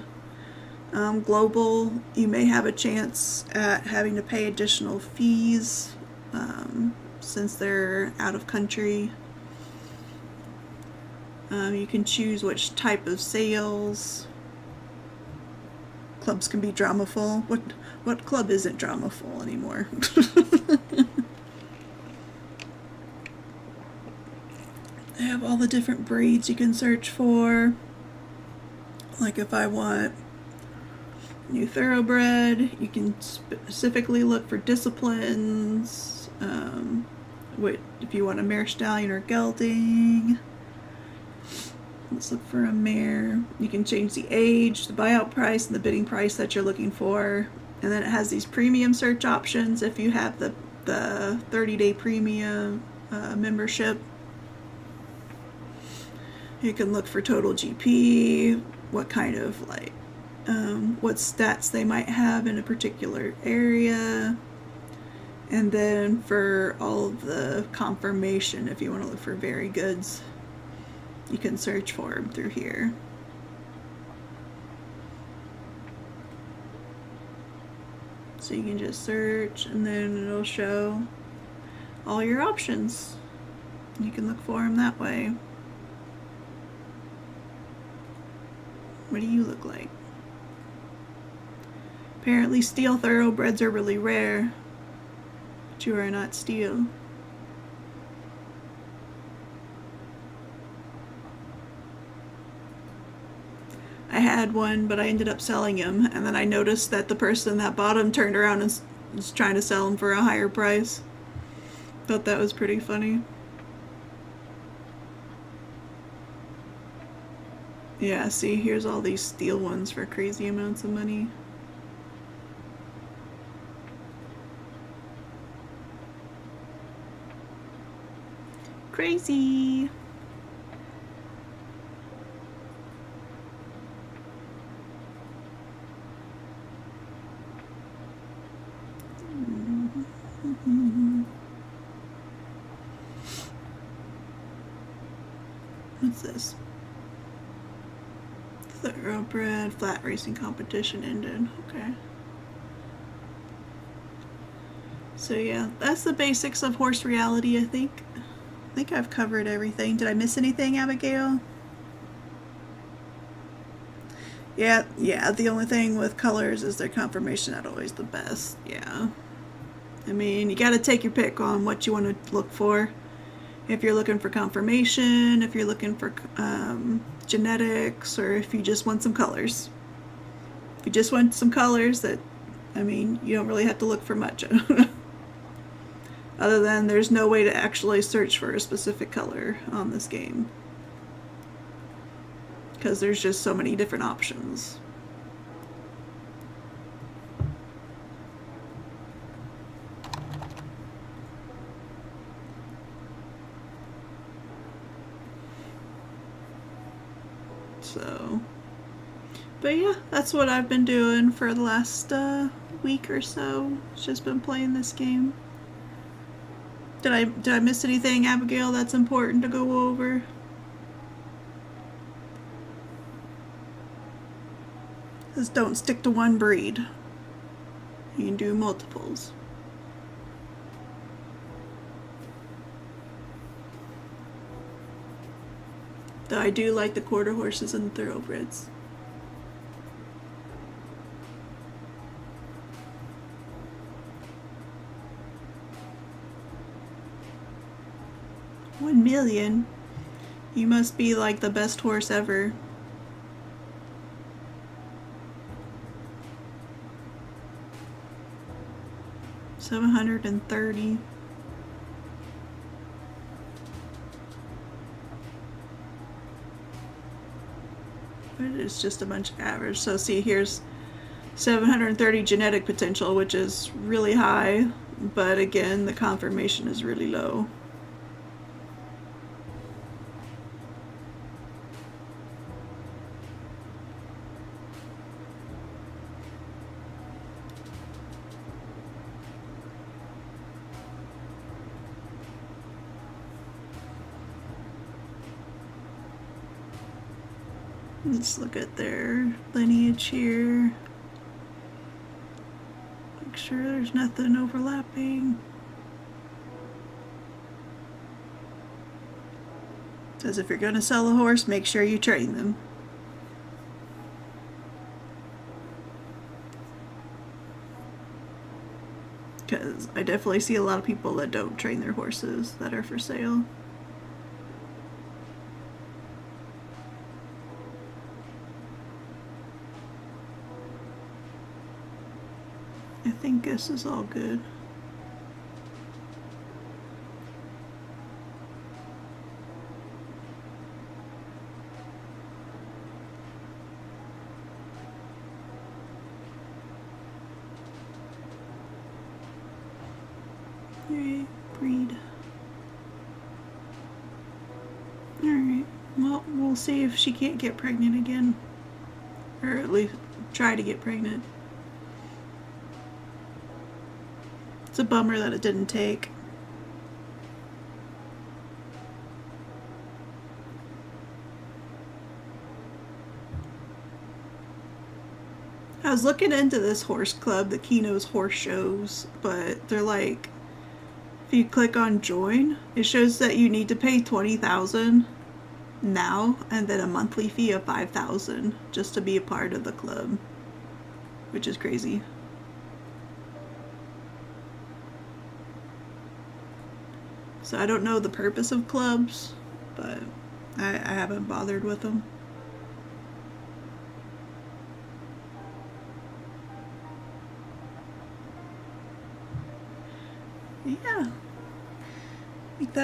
Global, you may have a chance at having to pay additional fees since they're out of country. You can choose which type of sales. Clubs can be dramaful. What club isn't dramaful anymore? They have all the different breeds you can search for. Like if I want new thoroughbred, you can specifically look for disciplines. If you want a mare stallion or gelding, let's look for a mare. You can change the age, the buyout price, and the bidding price that you're looking for. And then it has these premium search options if you have the 30-day premium membership. You can look for total GP, what kind of what stats they might have in a particular area, and then for all of the confirmation, if you want to look for very goods, you can search for them through here. So you can just search and then it'll show all your options. You can look for them that way. What do you look like? Apparently steel thoroughbreds are really rare, but you are not steel. I had one, but I ended up selling him, and then I noticed that the person that bought him turned around and was trying to sell him for a higher price. Thought that was pretty funny. Yeah, see, here's all these steel ones for crazy amounts of money. Crazy. What's this? Thoroughbred flat racing competition ended. Okay. So yeah, that's the basics of Horse Reality, I think. I think I've covered everything. Did I miss anything, Abigail? Yeah, the only thing with colors is their confirmation not always the best. Yeah. I mean, you gotta take your pick on what you want to look for. If you're looking for confirmation, if you're looking for genetics, or if you just want some colors. If you just want some colors that I mean, you don't really have to look for much. Other than there's no way to actually search for a specific color on this game. Because there's just so many different options. So, but yeah, that's what I've been doing for the last week or so. It's just been playing this game. Did I miss anything, Abigail, that's important to go over? Just don't stick to one breed. You can do multiples. Though I do like the quarter horses and thoroughbreds. $1 million? You must be like the best horse ever. $730. But it's just a bunch of average. So see, here's 730 genetic potential, which is really high, but again, the confirmation is really low. Let's look at their lineage here. Make sure there's nothing overlapping. Says if you're going to sell a horse, make sure you train them. Because I definitely see a lot of people that don't train their horses that are for sale. I think this is all good. Alright, breed. Alright, well, we'll see if she can't get pregnant again. Or at least try to get pregnant. It's a bummer that it didn't take. I was looking into this horse club, the Kino's horse shows, but they're like, if you click on join, it shows that you need to pay $20,000 now and then a monthly fee of $5,000 just to be a part of the club, which is crazy. So I don't know the purpose of clubs, but I haven't bothered with them. Yeah. I think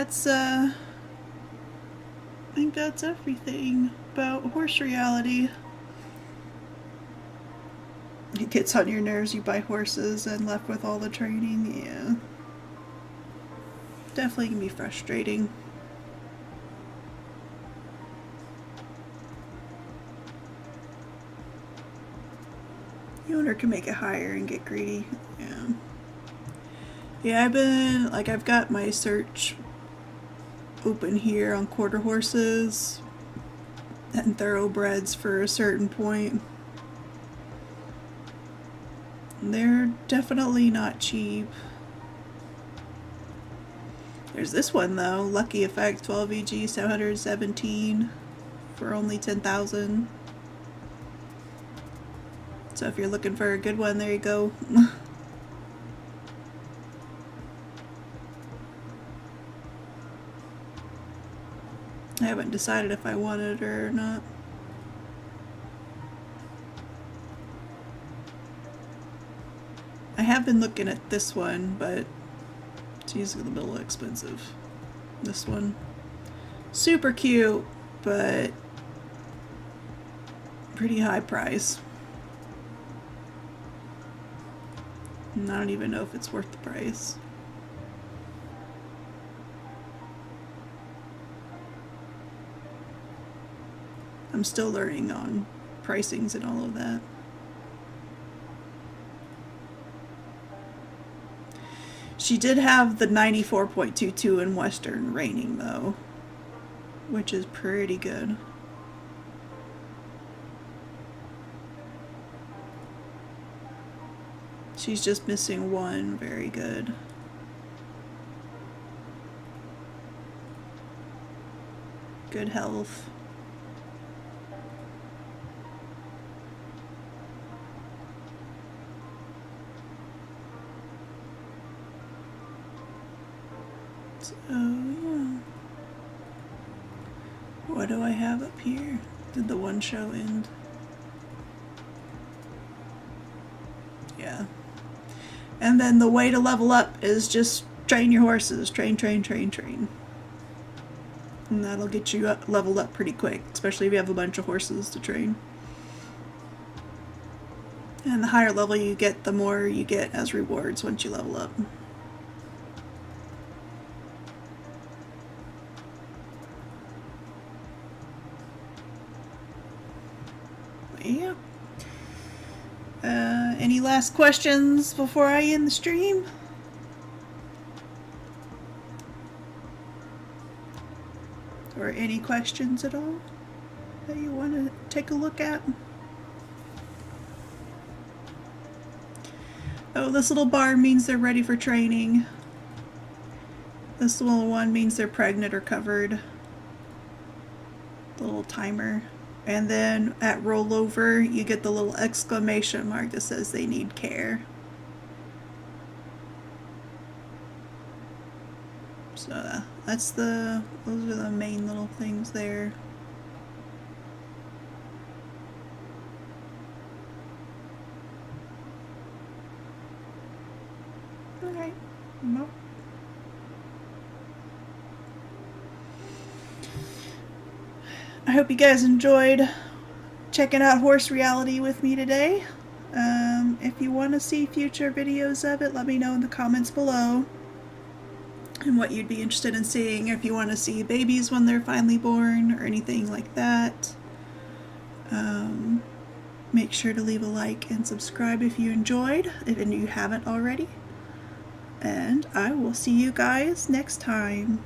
that's everything about Horse Reality. It gets on your nerves, you buy horses and left with all the training, yeah. Definitely can be frustrating. The owner can make it higher and get greedy, yeah. Yeah, I've got my search open here on quarter horses and thoroughbreds for a certain point. They're definitely not cheap. There's this one though, Lucky Effect 12 EG 717 for only 10,000. So if you're looking for a good one, there you go. I haven't decided if I want it or not. I've been looking at this one, but it's a little expensive. This one. Super cute, but pretty high price. And I don't even know if it's worth the price. I'm still learning on pricings and all of that. She did have the 94.22 in Western reining though, which is pretty good. She's just missing one. Very good. Good health. So, yeah. What do I have up here? Did the one show end? Yeah. And then the way to level up is just train your horses. Train, train, train, train. And that'll get you leveled up pretty quick, especially if you have a bunch of horses to train. And the higher level you get, the more you get as rewards once you level up. Yeah. Any last questions before I end the stream? Or any questions at all that you want to take a look at? Oh, this little bar means they're ready for training. This little one means they're pregnant or covered. The little timer. And then at rollover, you get the little exclamation mark that says they need care. So those are the main little things there. Okay. Well. I hope you guys enjoyed checking out Horse Reality with me today. If you want to see future videos of it, let me know in the comments below and what you'd be interested in seeing. If you want to see babies when they're finally born or anything like that. Make sure to leave a like and subscribe if you enjoyed, if you haven't already. And I will see you guys next time.